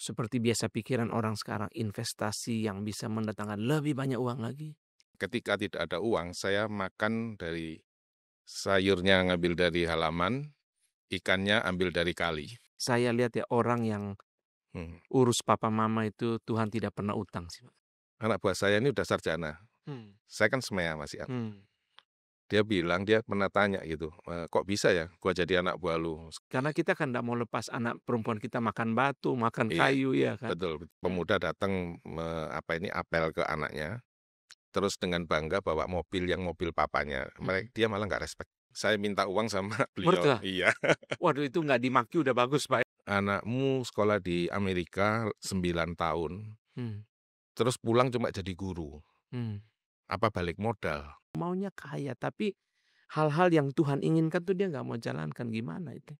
seperti biasa pikiran orang sekarang, investasi yang bisa mendatangkan lebih banyak uang lagi? Ketika tidak ada uang, saya makan dari sayurnya ngambil dari halaman, ikannya ambil dari kali. Saya lihat ya orang yang Hmm. urus papa mama itu Tuhan tidak pernah utang sih, Pak. Anak buah saya ini udah sarjana. Hmm. Saya kan SMEA masih. Hmm. Dia bilang, dia pernah tanya gitu, kok bisa ya gua jadi anak buah lu? Karena kita kan nggak mau lepas anak perempuan kita makan batu, makan Iya, kayu, ya kan? betul. Hmm. Pemuda datang apel ke anaknya, terus dengan bangga bawa mobil yang mobil papanya. Hmm. Dia malah nggak respect. Saya minta uang sama beliau. Betul. Iya. Waduh, itu nggak dimaki udah bagus, Pak. Anakmu sekolah di Amerika 9 tahun, Hmm. terus pulang cuma jadi guru. Hmm. Apa balik modal? Maunya kaya, tapi hal-hal yang Tuhan inginkan tuh dia nggak mau jalankan, gimana itu?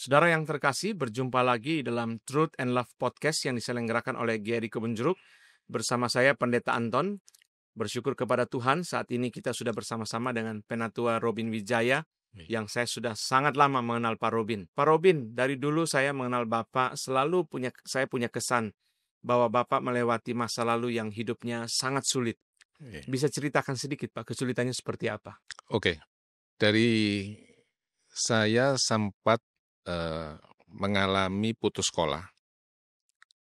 Saudara yang terkasih, berjumpa lagi dalam Truth and Love Podcast yang diselenggarakan oleh Gary Kebonjeruk. Bersama saya Pendeta Anton. Bersyukur kepada Tuhan saat ini kita sudah bersama-sama dengan Penatua Robin Wijaya yang saya sudah sangat lama mengenal Pak Robin. Pak Robin, dari dulu saya mengenal Bapak saya punya kesan bahwa Bapak melewati masa lalu yang hidupnya sangat sulit. Iya. Bisa ceritakan sedikit Pak, kesulitannya seperti apa? Oke, dari saya sempat mengalami putus sekolah.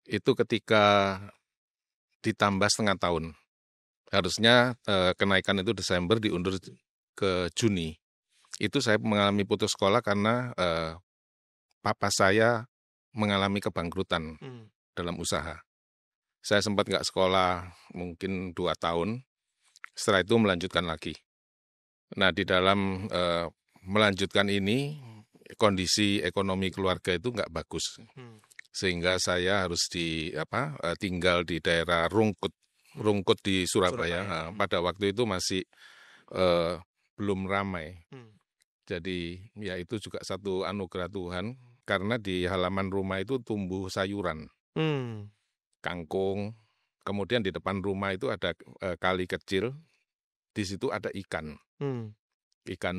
Itu ketika ditambah setengah tahun. Harusnya kenaikan itu Desember diundur ke Juni. Itu saya mengalami putus sekolah karena papa saya mengalami kebangkrutan dalam usaha. Saya sempat nggak sekolah mungkin 2 tahun, setelah itu melanjutkan lagi. Nah, di dalam melanjutkan ini, kondisi ekonomi keluarga itu nggak bagus. Sehingga saya harus tinggal di daerah Rungkut di Surabaya. Pada waktu itu masih belum ramai. Jadi ya itu juga satu anugerah Tuhan, karena di halaman rumah itu tumbuh sayuran, kangkung, kemudian di depan rumah itu ada kali kecil, di situ ada ikan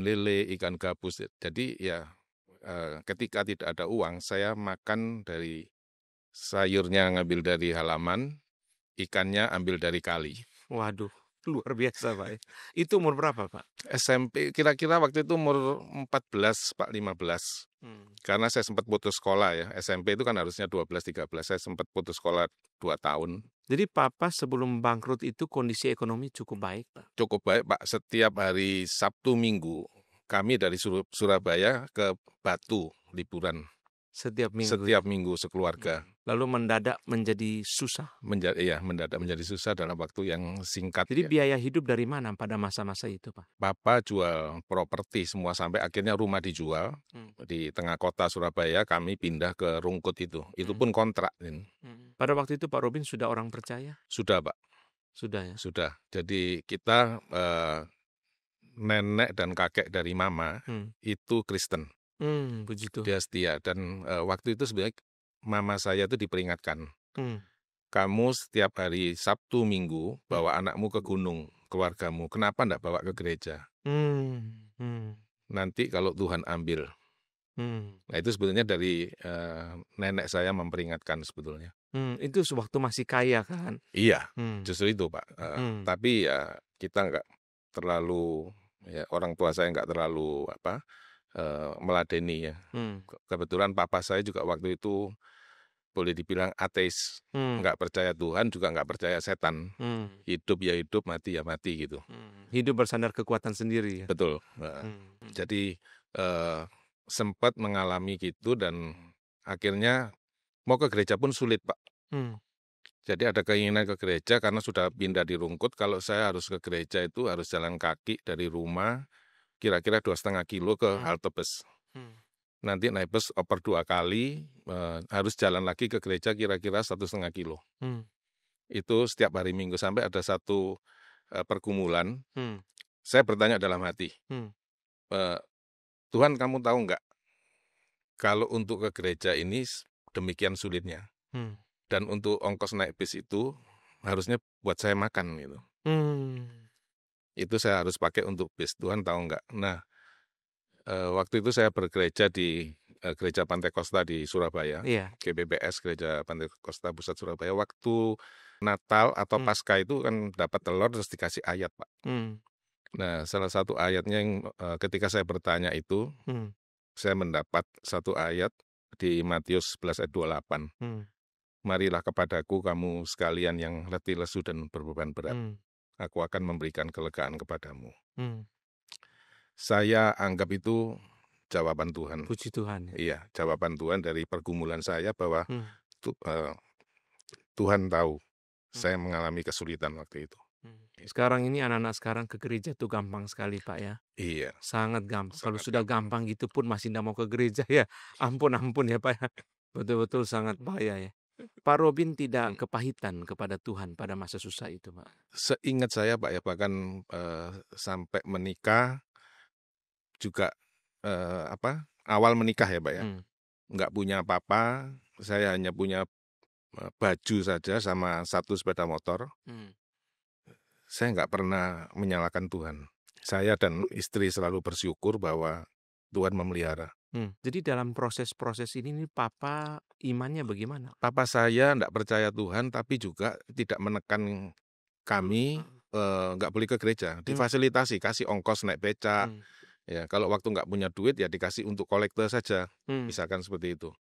lele, ikan gabus. Jadi ya ketika tidak ada uang, saya makan dari sayurnya ngambil dari halaman, ikannya ambil dari kali. Waduh, luar biasa Pak. Itu umur berapa Pak? SMP, kira-kira waktu itu umur 14, Pak, 15. Karena saya sempat putus sekolah ya. SMP itu kan harusnya 12, 13. Saya sempat putus sekolah 2 tahun. Jadi Papa sebelum bangkrut itu kondisi ekonomi cukup baik, Pak? Cukup baik, Pak. Setiap hari Sabtu Minggu, kami dari Surabaya ke Batu liburan. Setiap minggu. Setiap minggu sekeluarga. Lalu mendadak menjadi susah. Mendadak menjadi susah dalam waktu yang singkat. Jadi Ya. biaya hidup dari mana pada masa-masa itu, Pak? Papa jual properti semua sampai akhirnya rumah dijual di tengah kota Surabaya. Kami pindah ke Rungkut itu. Itu pun kontrak. Pada waktu itu Pak Robin sudah orang percaya? Sudah, Pak. Sudah ya. Sudah. Jadi kita nenek dan kakek dari mama itu Kristen. Puji Tuhan. Dia setia, dan waktu itu sebenarnya mama saya itu diperingatkan. Kamu setiap hari Sabtu Minggu bawa anakmu ke gunung, keluargamu. Kenapa enggak bawa ke gereja? Nanti kalau Tuhan ambil. Nah, itu sebetulnya dari nenek saya memperingatkan sebetulnya. Itu sewaktu masih kaya kan? Iya, justru itu Pak. Tapi ya kita enggak terlalu, ya orang tua saya enggak terlalu meladeni ya. Kebetulan papa saya juga waktu itu boleh dibilang ateis, nggak percaya Tuhan, juga nggak percaya setan. Hidup ya hidup, mati ya mati gitu. Hidup bersandar kekuatan sendiri ya. Betul. Jadi sempat mengalami gitu, dan akhirnya mau ke gereja pun sulit, Pak. Jadi ada keinginan ke gereja karena sudah pindah di Rungkut. Kalau saya harus ke gereja itu harus jalan kaki dari rumah, kira-kira 2,5 kilo ke halte bus. Nanti naik bus oper 2 kali, harus jalan lagi ke gereja kira-kira 1,5 kilo. Itu setiap hari Minggu, sampai ada satu pergumulan. Saya bertanya dalam hati, Tuhan, kamu tahu nggak, kalau untuk ke gereja ini demikian sulitnya. Hmm. Dan untuk ongkos naik bis itu harusnya buat saya makan gitu. Itu saya harus pakai untuk bis. Tuhan tahu nggak? Nah, waktu itu saya bergereja di Gereja Pantai Kosta di Surabaya, Iya. GBPS Gereja Pantai Kosta Pusat Surabaya. Waktu Natal atau Hmm. Paskah itu kan dapat telur terus dikasih ayat, Pak. Nah, salah satu ayatnya yang ketika saya bertanya itu, saya mendapat satu ayat di Matius 11 ayat 28. Marilah kepadaku kamu sekalian yang letih lesu dan berbeban berat. Aku akan memberikan kelegaan kepadamu. Saya anggap itu jawaban Tuhan. Puji Tuhan. Iya, jawaban Tuhan dari pergumulan saya bahwa Tuhan tahu saya mengalami kesulitan waktu itu. Sekarang ini anak-anak sekarang ke gereja tuh gampang sekali, Pak, ya. Iya. Sangat gampang. Kalau Sangat sudah gampang gitu pun masih tidak mau ke gereja ya. Ampun ya, Pak, ya. Betul-betul sangat bahaya ya. Pak Robin tidak kepahitan kepada Tuhan pada masa susah itu, Pak. Seingat saya, Pak, ya, bahkan sampai menikah juga awal menikah ya, Pak, ya. Nggak punya apa-apa, saya hanya punya baju saja sama satu sepeda motor. Saya nggak pernah menyalahkan Tuhan. Saya dan istri selalu bersyukur bahwa Tuhan memelihara. Jadi dalam proses-proses ini nih Papa imannya bagaimana? Papa saya nggak percaya Tuhan, tapi juga tidak menekan kami nggak boleh ke gereja. Difasilitasi, kasih ongkos naik becak. Ya, kalau waktu nggak punya duit ya dikasih untuk kolektor saja, misalkan seperti itu.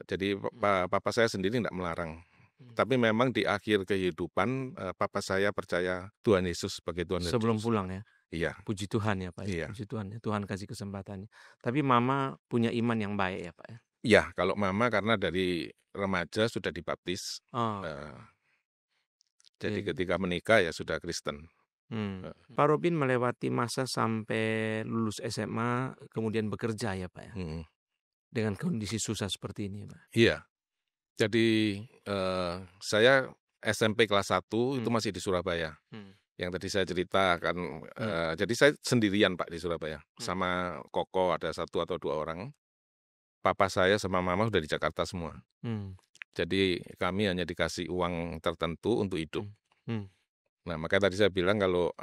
Jadi papa saya sendiri tidak melarang. Tapi memang di akhir kehidupan papa saya percaya Tuhan Yesus sebagai Tuhan dan Juru Sebelum Selamat. pulang ya. Iya. Puji Tuhan ya, Pak. Iya. Puji Tuhan ya. Tuhan kasih kesempatannya. Tapi Mama punya iman yang baik ya, Pak, ya. Iya, kalau Mama karena dari remaja sudah dibaptis. Jadi ketika menikah ya sudah Kristen. Pak Robin melewati masa sampai lulus SMA kemudian bekerja ya, Pak, ya. Dengan kondisi susah seperti ini, Pak. Iya. Jadi saya SMP kelas 1 itu masih di Surabaya. Yang tadi saya ceritakan, jadi saya sendirian, Pak, di Surabaya. Sama koko ada 1 atau 2 orang. Papa saya sama mama udah di Jakarta semua. Jadi kami hanya dikasih uang tertentu untuk hidup. Nah, makanya tadi saya bilang kalau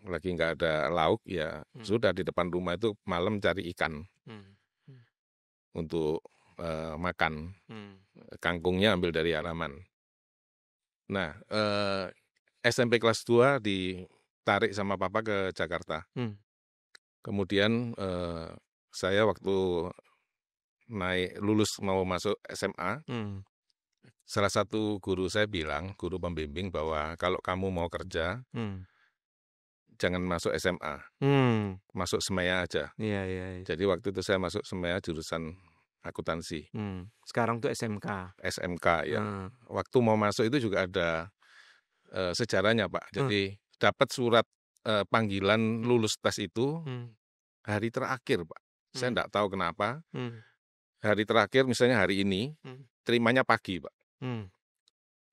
lagi nggak ada lauk ya sudah di depan rumah itu malam cari ikan untuk makan. Kangkungnya ambil dari halaman. Nah, SMP kelas 2 ditarik sama papa ke Jakarta. Kemudian saya waktu lulus mau masuk SMA, salah satu guru saya bilang, guru pembimbing bahwa kalau kamu mau kerja, jangan masuk SMA, masuk SMEA aja. Iya. Jadi waktu itu saya masuk SMEA jurusan akuntansi. Sekarang tuh SMK. SMK ya. Waktu mau masuk itu juga ada sejarahnya, Pak. Jadi dapat surat panggilan lulus tes itu hari terakhir, Pak. Saya enggak tahu kenapa. Hari terakhir misalnya hari ini, terimanya pagi, Pak.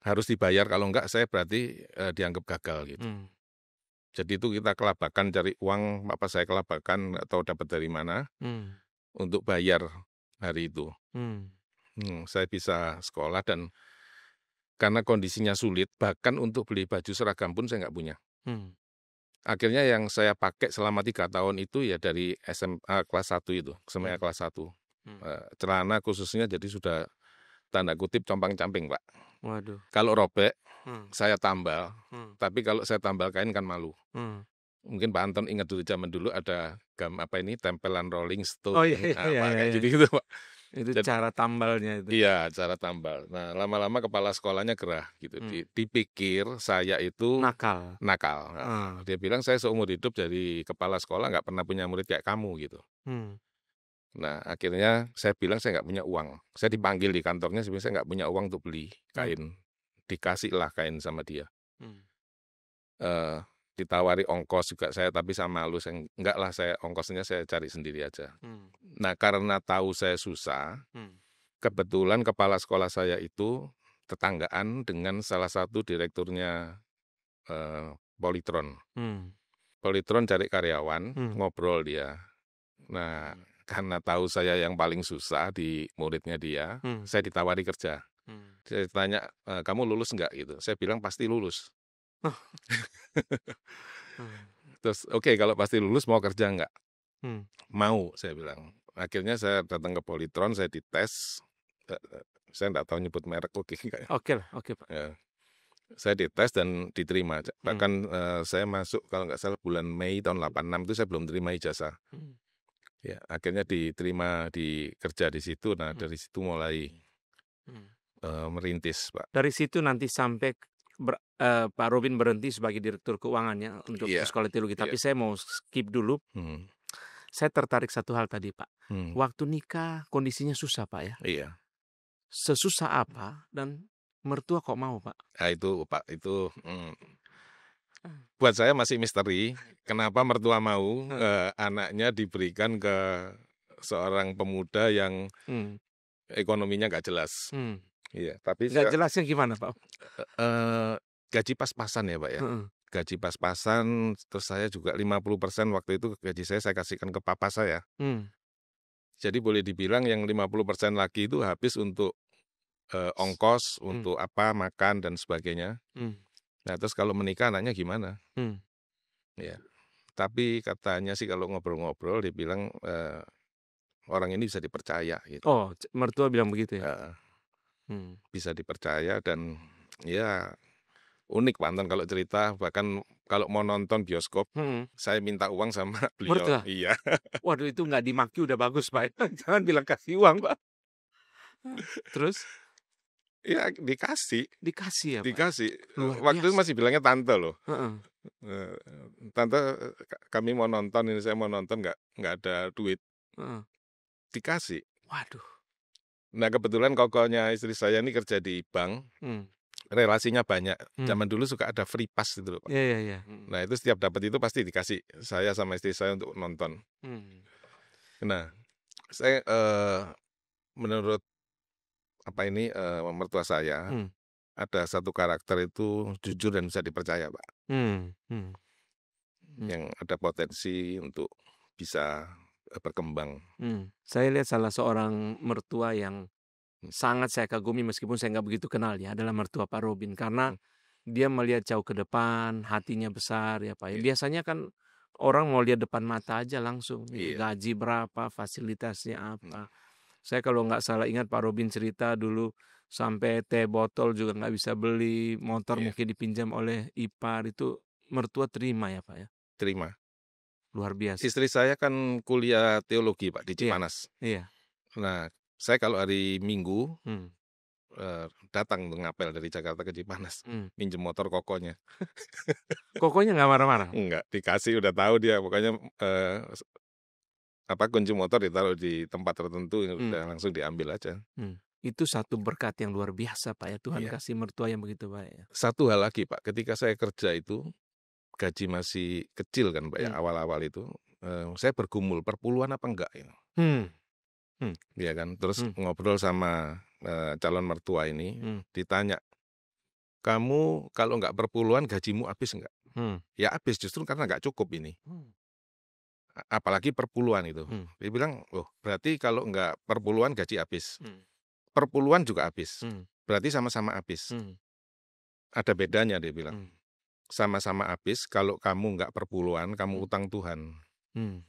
Harus dibayar, kalau enggak saya berarti dianggap gagal gitu. Jadi itu kita kelabakan cari uang, apa saya kelabakan atau dapat dari mana untuk bayar hari itu. Saya bisa sekolah dan karena kondisinya sulit, bahkan untuk beli baju seragam pun saya nggak punya. Akhirnya yang saya pakai selama 3 tahun itu ya dari SMA kelas 1 itu, SMA kelas 1. Celana khususnya jadi sudah tanda kutip compang-camping, Pak. Waduh. Kalau robek, saya tambal. Tapi kalau saya tambal kain kan malu. Mungkin Pak Anton ingat dulu zaman dulu ada tempelan Rolling Stone. Oh iya. Kayak gitu, Pak. Itu cara tambalnya itu. Iya, cara tambal. Nah, lama-lama kepala sekolahnya gerah gitu. Dipikir saya itu nakal. Nah, dia bilang saya seumur hidup jadi kepala sekolah nggak pernah punya murid kayak kamu gitu. Nah, akhirnya saya bilang saya nggak punya uang. Saya dipanggil di kantornya, sebenarnya saya nggak punya uang untuk beli kain. Dikasihlah kain sama dia. Ditawari ongkos juga saya, tapi sama malu, saya enggak lah, saya ongkosnya saya cari sendiri aja. Nah, karena tahu saya susah, kebetulan kepala sekolah saya itu tetanggaan dengan salah satu direkturnya Polytron. Polytron cari karyawan, Hmm. ngobrol dia. Nah, karena tahu saya yang paling susah di muridnya dia, Hmm. saya ditawari kerja. Hmm. Saya tanya, kamu lulus nggak gitu? Saya bilang pasti lulus. Hmm. Terus oke, kalau pasti lulus mau kerja nggak? Hmm. Mau, saya bilang. Akhirnya saya datang ke Polytron, saya dites. Saya nggak tahu nyebut merek, oke nggak ya? Oke lah, oke Pak. Ya, saya dites dan diterima. Hmm. Bahkan saya masuk kalau nggak salah bulan Mei tahun 86 itu saya belum terima ijazah. Hmm. Ya, akhirnya diterima kerja di situ. Nah, dari situ mulai Hmm. merintis, Pak. Dari situ nanti sampai Pak Robin berhenti sebagai direktur keuangannya untuk Iya, sekolah teologi. iya. Tapi saya mau skip dulu. Hmm, Saya tertarik satu hal tadi Pak. hmm, Waktu nikah kondisinya susah Pak ya. iya. Sesusah apa dan mertua kok mau Pak? Nah, itu Pak, itu buat saya masih misteri. Kenapa mertua mau anaknya diberikan ke seorang pemuda yang Hmm. ekonominya nggak jelas. Hmm. Iya, tapi Nggak jelasnya gimana Pak? gaji pas-pasan ya Pak ya. Heeh. Gaji pas-pasan, terus saya juga 50% waktu itu gaji saya kasihkan ke papa saya. Hmm. Jadi boleh dibilang yang 50% lagi itu habis untuk ongkos, untuk apa, makan dan sebagainya. Hmm. Nah, terus kalau menikah anaknya gimana? Hmm. Ya. Tapi katanya sih kalau ngobrol-ngobrol dia bilang orang ini bisa dipercaya gitu. Oh, mertua bilang begitu ya? Heeh, Hmm. bisa dipercaya dan ya unik Pak Anton kalau cerita, bahkan kalau mau nonton bioskop Hmm. saya minta uang sama beliau. Mertua? Iya. Waduh itu nggak dimaki udah bagus Pak. Jangan bilang kasih uang Pak. Terus Ya dikasih, dikasih ya Pak? dikasih. Luar Waktu itu biasa. masih bilangnya tante loh. Heeh. Tante, kami mau nonton ini, saya mau nonton nggak ada duit, Heeh. dikasih. Waduh. Nah kebetulan kokonya istri saya ini kerja di bank, Hmm. relasinya banyak. Hmm. Zaman dulu suka ada free pass gitu loh Pak. Iya iya iya. Hmm. Nah itu setiap dapat itu pasti dikasih saya sama istri saya untuk nonton. Hmm. Nah saya menurut mertua saya Hmm. ada satu karakter itu jujur dan bisa dipercaya Pak, Hmm. Hmm. yang ada potensi untuk bisa berkembang. Saya lihat salah seorang mertua yang sangat saya kagumi meskipun saya nggak begitu kenal ya adalah mertua Pak Robin karena Hmm, dia melihat jauh ke depan, hatinya besar ya Pak ya. Iya, Biasanya kan orang mau lihat depan mata aja langsung gitu. iya. Gaji berapa, fasilitasnya Hmm, apa. Saya kalau nggak salah ingat Pak Robin cerita dulu sampai teh botol juga nggak bisa beli, motor iya, mungkin dipinjam oleh ipar itu mertua terima ya Pak ya. terima. Luar biasa. Istri saya kan kuliah teologi Pak di Iya, Cipanas. iya. Nah, saya kalau hari Minggu Hmm. datang tuh ngapel dari Jakarta ke Cipanas, Hmm. minjem motor kokonya. Kokonya nggak marah-marah. Enggak, dikasih udah tahu dia, pokoknya kunci motor ditaruh di tempat tertentu, Hmm. udah langsung diambil aja. Itu satu berkat yang luar biasa Pak ya, Tuhan Iya. kasih mertua yang begitu baik ya. Satu hal lagi Pak, ketika saya kerja itu gaji masih kecil kan Pak ya, Hmm. awal-awal itu, saya bergumul perpuluhan apa enggak ya. Hmm. Hmm. Iya kan, terus Hmm. ngobrol sama calon mertua ini, Hmm. ditanya, "Kamu kalau nggak perpuluhan gajimu habis nggak?" Hmm. Ya habis, justru karena nggak cukup ini, Hmm. apalagi perpuluhan itu. Hmm. Dia bilang, "Oh berarti kalau nggak perpuluhan gaji habis, Hmm. perpuluhan juga habis, Hmm. berarti sama-sama habis." Hmm. Ada bedanya dia bilang, Hmm. sama-sama habis kalau kamu nggak perpuluhan, kamu Hmm. utang Tuhan. Hmm.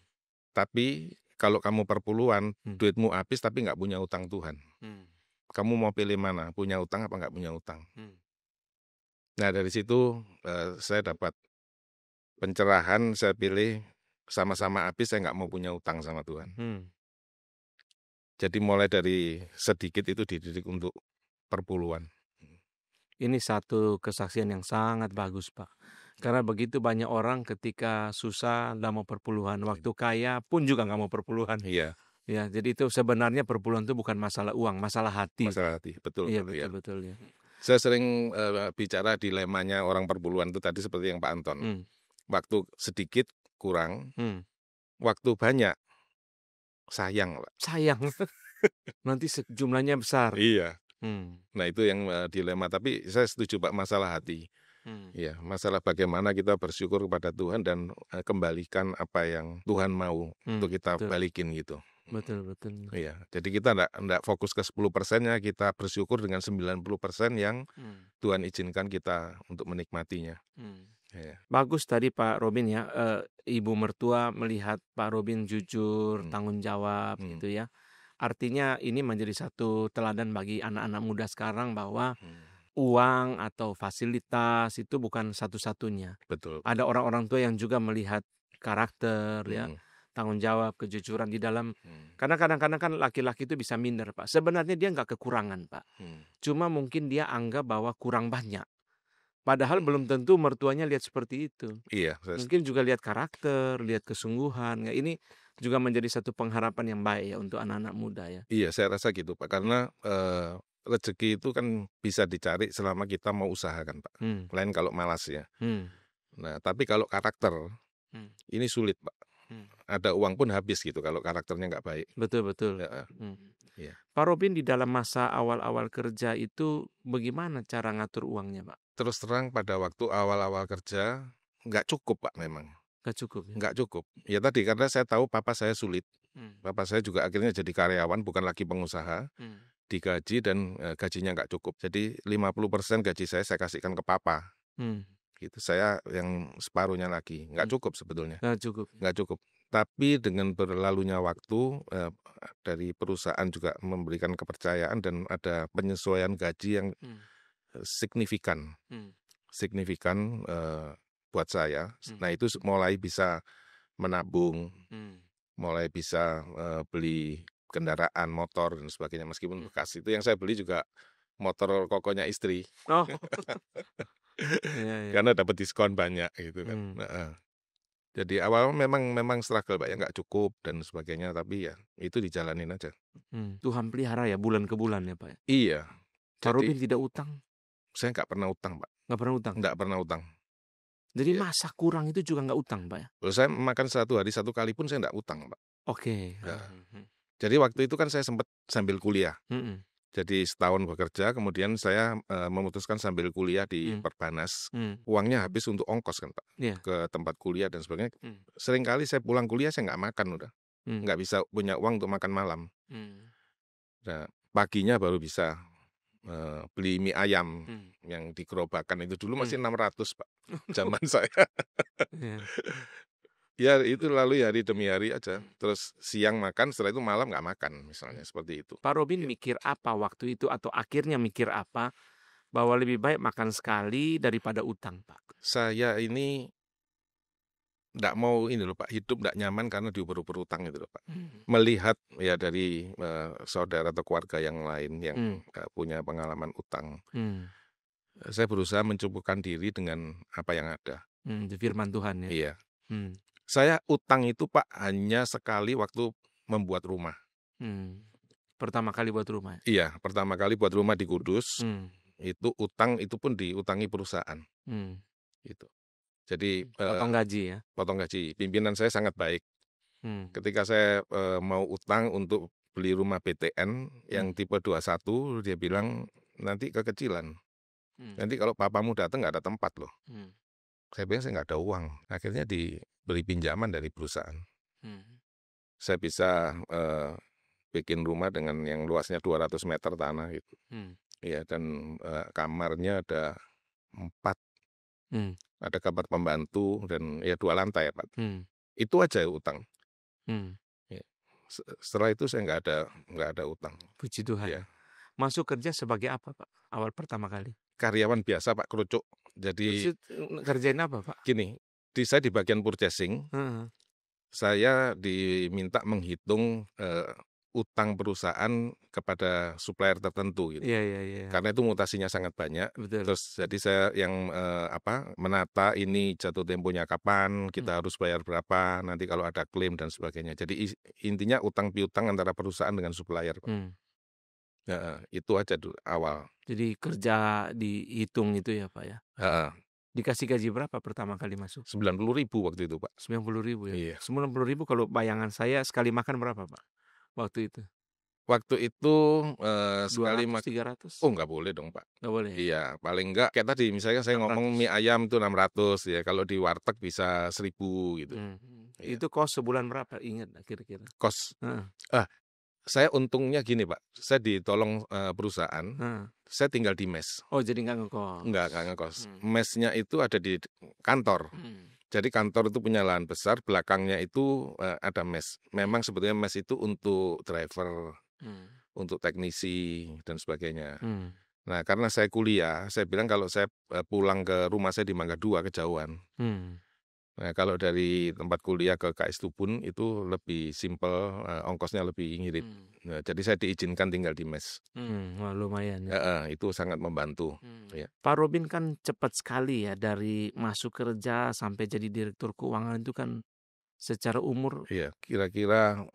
Tapi kalau kamu perpuluhan, Hmm. duitmu habis tapi nggak punya utang Tuhan. Hmm. Kamu mau pilih mana, punya utang apa nggak punya utang? Hmm. Nah dari situ saya dapat pencerahan, saya pilih sama-sama habis, saya nggak mau punya utang sama Tuhan. Hmm. Jadi mulai dari sedikit itu dididik untuk perpuluhan. Ini satu kesaksian yang sangat bagus Pak. Karena begitu banyak orang ketika susah nggak mau perpuluhan, waktu kaya pun juga nggak mau perpuluhan. Iya, Ya, jadi itu sebenarnya perpuluhan itu bukan masalah uang, masalah hati. masalah hati, betul Iya Pak, ya. betul-betul ya. Saya sering bicara dilemanya orang perpuluhan itu tadi seperti yang Pak Anton. Hmm. Waktu sedikit kurang, Hmm. waktu banyak sayang Pak. Sayang nanti jumlahnya besar. Iya. Hmm. Nah itu yang dilema, tapi saya setuju Pak masalah hati. Ya, masalah bagaimana kita bersyukur kepada Tuhan dan kembalikan apa yang Tuhan mau untuk kita Betul, balikin gitu. betul, betul. Iya, jadi kita enggak fokus ke 10%-nya, kita bersyukur dengan 90% yang Tuhan izinkan kita untuk menikmatinya. Iya. Bagus tadi Pak Robin ya, ibu mertua melihat Pak Robin jujur, Hmm. tanggung jawab Hmm. gitu ya. Artinya ini menjadi satu teladan bagi anak-anak muda sekarang bahwa uang atau fasilitas itu bukan satu-satunya. Betul. Ada orang-orang tua yang juga melihat karakter ya, tanggung jawab, kejujuran di dalam. Karena kadang-kadang kan laki-laki itu bisa minder Pak. Sebenarnya dia nggak kekurangan Pak. Cuma mungkin dia anggap bahwa kurang banyak. Padahal belum tentu mertuanya lihat seperti itu. Iya, Mungkin juga lihat karakter, lihat kesungguhan. Ya, ini juga menjadi satu pengharapan yang baik ya untuk anak-anak muda ya. iya, saya rasa gitu Pak, karena rezeki itu kan bisa dicari selama kita mau usahakan Pak. Lain kalau malas ya. Nah, tapi kalau karakter ini sulit Pak. Ada uang pun habis gitu kalau karakternya nggak baik. Betul. Ya, iya. Pak Robin di dalam masa awal-awal kerja itu bagaimana cara ngatur uangnya Pak? Terus terang pada waktu awal-awal kerja nggak cukup Pak memang. Nggak cukup ya? Nggak cukup. Ya tadi karena saya tahu papa saya sulit. Papa saya juga akhirnya jadi karyawan bukan lagi pengusaha. Digaji dan gajinya nggak cukup. Jadi 50% gaji saya kasihkan ke papa. Gitu. Saya yang separuhnya lagi. Nggak cukup sebetulnya. Nggak cukup. Tapi dengan berlalunya waktu dari perusahaan juga memberikan kepercayaan dan ada penyesuaian gaji yang signifikan. Signifikan buat saya. Nah itu mulai bisa menabung, mulai bisa beli kendaraan, motor dan sebagainya. Meskipun bekas itu yang saya beli juga motor kokonya istri. Oh. Ya. Karena dapat diskon banyak gitu kan. Jadi awal memang struggle Pak ya, nggak cukup dan sebagainya, tapi ya itu dijalanin aja. Tuhan pelihara ya bulan ke bulan ya Pak ya? Iya. Pak Robin tidak utang? Saya nggak pernah utang Pak. Nggak pernah utang? Nggak pernah utang. Jadi Ya. masa kurang itu juga nggak utang Pak ya? Kalau saya makan 1 hari 1 kali pun saya nggak utang Pak. Oke. Ya. Jadi waktu itu kan saya sempat sambil kuliah. Jadi setahun bekerja, kemudian saya memutuskan sambil kuliah di Perbanas. Uangnya habis untuk ongkos kan Pak, ke tempat kuliah dan sebagainya. Seringkali saya pulang kuliah saya nggak makan udah, nggak bisa punya uang untuk makan malam. Nah, paginya baru bisa beli mie ayam yang di gerobakan itu dulu masih 600 Pak, zaman saya. Ya itu lalu hari demi hari aja. Terus siang makan, setelah itu malam nggak makan misalnya seperti itu. Pak Robin mikir apa waktu itu atau akhirnya mikir apa bahwa lebih baik makan sekali daripada utang Pak? Saya ini nggak mau ini loh Pak, hidup nggak nyaman karena diuber-uber utang itu loh Pak. Melihat ya dari saudara atau keluarga yang lain yang punya pengalaman utang. Saya berusaha mencukupkan diri dengan apa yang ada. Firman Tuhan ya? Iya. Saya utang itu Pak hanya sekali waktu membuat rumah. Pertama kali buat rumah? Iya, pertama kali buat rumah di Kudus. Itu utang, itu pun diutangi perusahaan. Gitu. Jadi potong gaji ya? Potong gaji. Pimpinan saya sangat baik. Ketika saya mau utang untuk beli rumah BTN yang tipe 21, dia bilang nanti kekecilan. Nanti kalau papamu datang nggak ada tempat loh. Saya bilang saya nggak ada uang. Akhirnya diberi pinjaman dari perusahaan. Saya bisa bikin rumah dengan yang luasnya 200 meter tanah gitu. Ya, dan kamarnya ada 4. Ada kamar pembantu dan ya 2 lantai Pak. Itu aja utang. Ya. Setelah itu saya nggak ada utang. Puji Tuhan. Ya. Masuk kerja sebagai apa Pak? Awal pertama kali? Karyawan biasa Pak, kerucuk. Jadi kerjain apa Pak? Gini, saya di bagian purchasing. Saya diminta menghitung utang perusahaan kepada supplier tertentu gitu. Iya. Karena itu mutasinya sangat banyak. Betul. Terus jadi saya yang menata ini jatuh temponya kapan, kita harus bayar berapa, nanti kalau ada klaim dan sebagainya. Jadi intinya utang piutang antara perusahaan dengan supplier. Ya, itu aja dulu awal. Jadi kerja dihitung itu ya Pak ya? Dikasih gaji berapa pertama kali masuk? 90.000 waktu itu Pak. 90.000 ya? Iya. 90.000 kalau bayangan saya sekali makan berapa Pak? Waktu itu? Waktu itu, sekali 200, 300? oh nggak boleh dong, Pak. Nggak boleh ya? Iya, paling enggak kayak tadi misalnya saya ngomong 600. mie ayam itu 600 ya, kalau di warteg bisa 1.000 gitu. Iya. Itu kos sebulan berapa? Ingat nggak kira-kira? Kos Heeh. saya untungnya gini, Pak, saya ditolong, perusahaan, Heeh. saya tinggal di mes. Oh, jadi nggak ngekos? Nggak ngekos. Mesnya itu ada di kantor. Hmm. Jadi kantor itu punya lahan besar, belakangnya itu, ada mes. Memang sebetulnya mes itu untuk driver, untuk teknisi dan sebagainya. Nah, karena saya kuliah, saya bilang kalau saya, pulang ke rumah saya di Mangga 2 kejauhan. Nah, kalau dari tempat kuliah ke KS Tubun itu lebih simpel, ongkosnya lebih ngirit. Nah, jadi saya diizinkan tinggal di mes. Wah, lumayan ya. Heeh, itu sangat membantu. Ya. Pak Robin kan cepat sekali ya dari masuk kerja sampai jadi direktur keuangan itu kan secara umur Iya, kira-kira,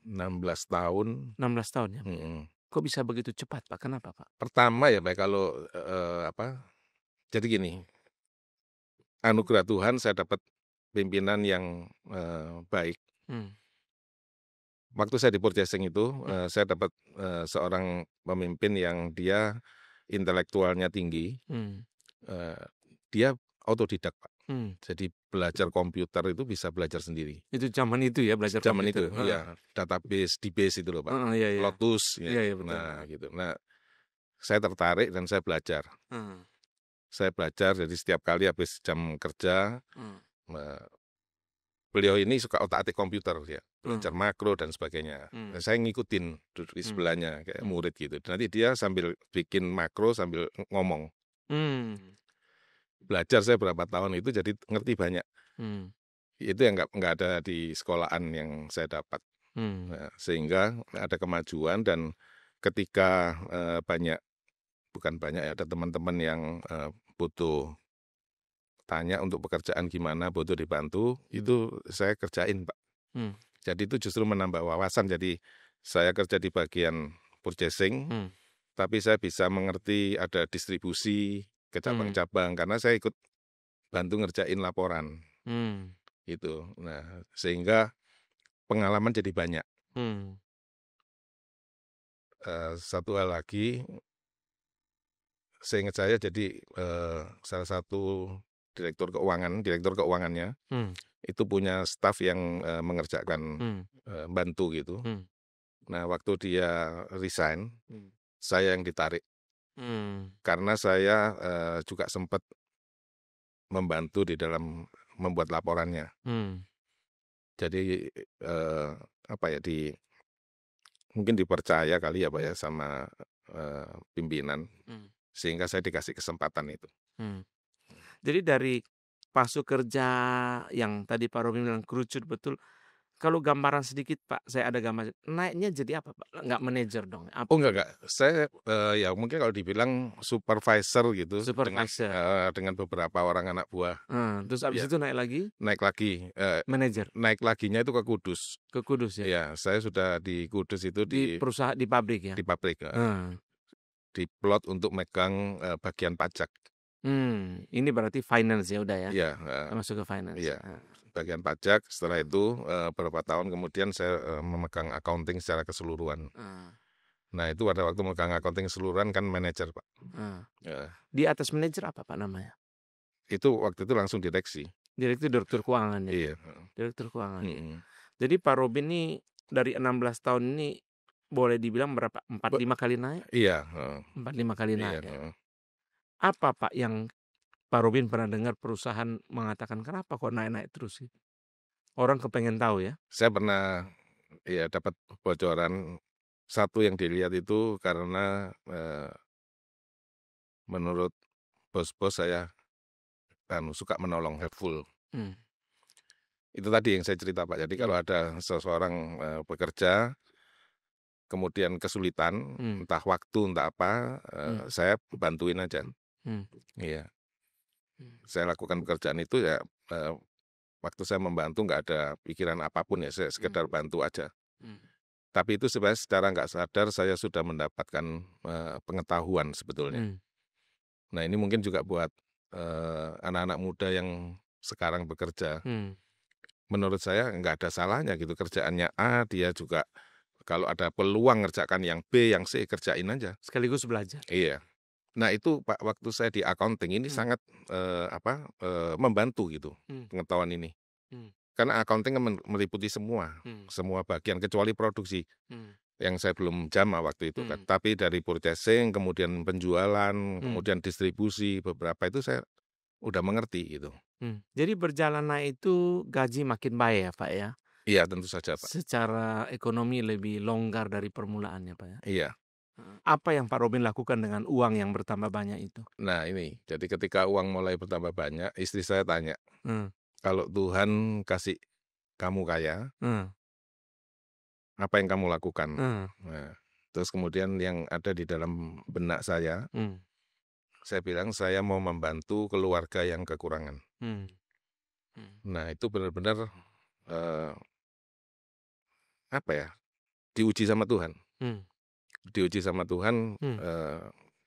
16 tahun. 16 tahun ya. Mhm. Kok bisa begitu cepat, Pak? Kenapa, Pak? Pertama ya, Pak, kalau, jadi gini, anugerah Tuhan saya dapat pimpinan yang, baik. Waktu saya di Purchasing itu, saya dapat, seorang pemimpin yang dia intelektualnya tinggi, dia otodidak, Pak. Jadi belajar komputer itu bisa belajar sendiri. Itu zaman itu ya belajar Zaman komputer? itu, iya, database, DBase itu loh, Pak. Heeh, iya. Lotus, ya. Iya, betul. Nah, gitu. Nah, saya tertarik dan saya belajar. Saya belajar, jadi setiap kali habis jam kerja, beliau ini suka otak-atik komputer ya, belajar makro dan sebagainya. Nah, saya ngikutin, duduk di sebelahnya kayak murid gitu. Nanti dia sambil bikin makro sambil ngomong. Belajar saya berapa tahun itu jadi ngerti banyak. Itu yang nggak ada di sekolahan yang saya dapat. Nah, sehingga ada kemajuan dan ketika bukan banyak ya, ada teman-teman yang butuh tanya untuk pekerjaan gimana, butuh dibantu, itu saya kerjain, Pak. Jadi itu justru menambah wawasan. Jadi saya kerja di bagian purchasing, tapi saya bisa mengerti ada distribusi ke cabang-cabang karena saya ikut bantu ngerjain laporan. Gitu. Nah, sehingga pengalaman jadi banyak. Satu hal lagi, seingat saya jadi salah satu direktur keuangannya itu punya staf yang mengerjakan bantu gitu. Nah, waktu dia resign, saya yang ditarik karena saya juga sempat membantu di dalam membuat laporannya. Jadi mungkin dipercaya kali ya, Pak ya, sama pimpinan, sehingga saya dikasih kesempatan itu. Jadi dari masuk kerja yang tadi Pak Robin bilang kerucut betul, kalau gambaran sedikit Pak, saya ada gambar, naiknya jadi apa Pak? Nggak manajer dong? Oh enggak, saya ya mungkin kalau dibilang supervisor gitu, Supervisor. dengan beberapa orang anak buah. Terus abis Ya. itu naik lagi? Naik lagi, Manajer naik laginya itu ke Kudus. ke Kudus ya? Iya, saya sudah di Kudus itu Di perusahaan di pabrik ya? di pabrik, diplot untuk megang bagian pajak. Ini berarti finance ya udah ya? Iya, Masuk ke finance. iya, bagian pajak. Setelah itu beberapa tahun kemudian saya memegang accounting secara keseluruhan. Nah, itu pada waktu memegang accounting keseluruhan kan manajer, Pak. Di atas manajer apa Pak namanya? Itu waktu itu langsung direksi. Direktur keuangan ya? Iya. Direktur keuangan. Jadi Pak Robin ini dari 16 tahun ini boleh dibilang berapa? 4-5 kali naik? Iya. 4-5 kali naik Iya. ya? Apa Pak yang Pak Robin pernah dengar perusahaan mengatakan kenapa kok naik-naik terus gitu? Orang kepengen tahu ya? Saya pernah ya dapat bocoran, satu yang dilihat itu karena menurut bos-bos saya suka menolong, helpful. Itu tadi yang saya cerita, Pak. Jadi kalau ada seseorang bekerja kemudian kesulitan, entah waktu, entah apa, saya bantuin aja. Iya. Saya lakukan pekerjaan itu ya waktu saya membantu nggak ada pikiran apapun ya, saya sekedar bantu aja. Tapi itu sebenarnya secara nggak sadar saya sudah mendapatkan pengetahuan sebetulnya. Nah, ini mungkin juga buat anak-anak muda yang sekarang bekerja. Menurut saya nggak ada salahnya gitu, kerjaannya A, dia juga kalau ada peluang ngerjakan yang B, yang C, kerjain aja. Sekaligus belajar. Iya. Nah itu Pak, waktu saya di accounting ini Hmm. sangat membantu gitu Hmm. pengetahuan ini. Hmm. Karena accounting kan meliputi semua bagian kecuali produksi Hmm. yang saya belum jamah waktu itu kan. Hmm. Tapi dari purchasing, kemudian penjualan, kemudian distribusi, beberapa itu saya udah mengerti gitu. Jadi berjalan naik itu gaji makin baik ya Pak ya? Iya tentu saja Pak. Secara ekonomi lebih longgar dari permulaannya Pak ya? Iya. Apa yang Pak Robin lakukan dengan uang yang bertambah banyak itu? Nah ini, jadi ketika uang mulai bertambah banyak, istri saya tanya, Hmm. kalau Tuhan kasih kamu kaya, Hmm. apa yang kamu lakukan? Hmm. Nah, terus kemudian yang ada di dalam benak saya bilang saya mau membantu keluarga yang kekurangan. Nah itu benar-benar apa ya, diuji sama Tuhan. Diuji sama Tuhan,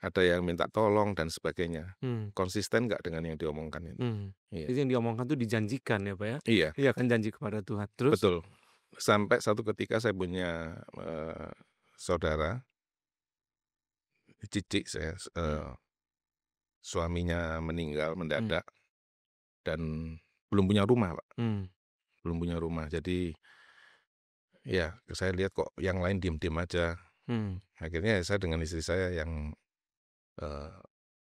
ada yang minta tolong dan sebagainya. Konsisten nggak dengan yang diomongkan itu? Iya. Jadi yang diomongkan itu dijanjikan ya Pak ya? Iya. Iya kan janji kepada Tuhan. Terus? Betul. Sampai satu ketika saya punya saudara, cicik saya, suaminya meninggal mendadak dan belum punya rumah Pak. Belum punya rumah. Jadi ya saya lihat kok yang lain diem-diem aja. Akhirnya saya dengan istri saya yang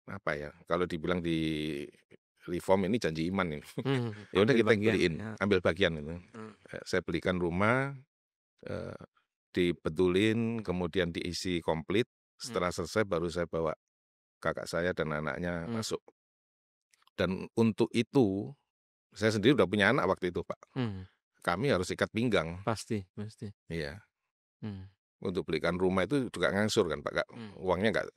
apa ya, kalau dibilang di reform ini janji iman ini. Ya udah kita beliin, ambil bagian itu. Saya belikan rumah, dibetulin, kemudian diisi komplit. Setelah selesai baru saya bawa kakak saya dan anaknya masuk. Dan untuk itu saya sendiri udah punya anak waktu itu Pak. Kami harus ikat pinggang. Pasti. Iya. Untuk belikan rumah itu juga ngangsur kan Pak. Uangnya nggak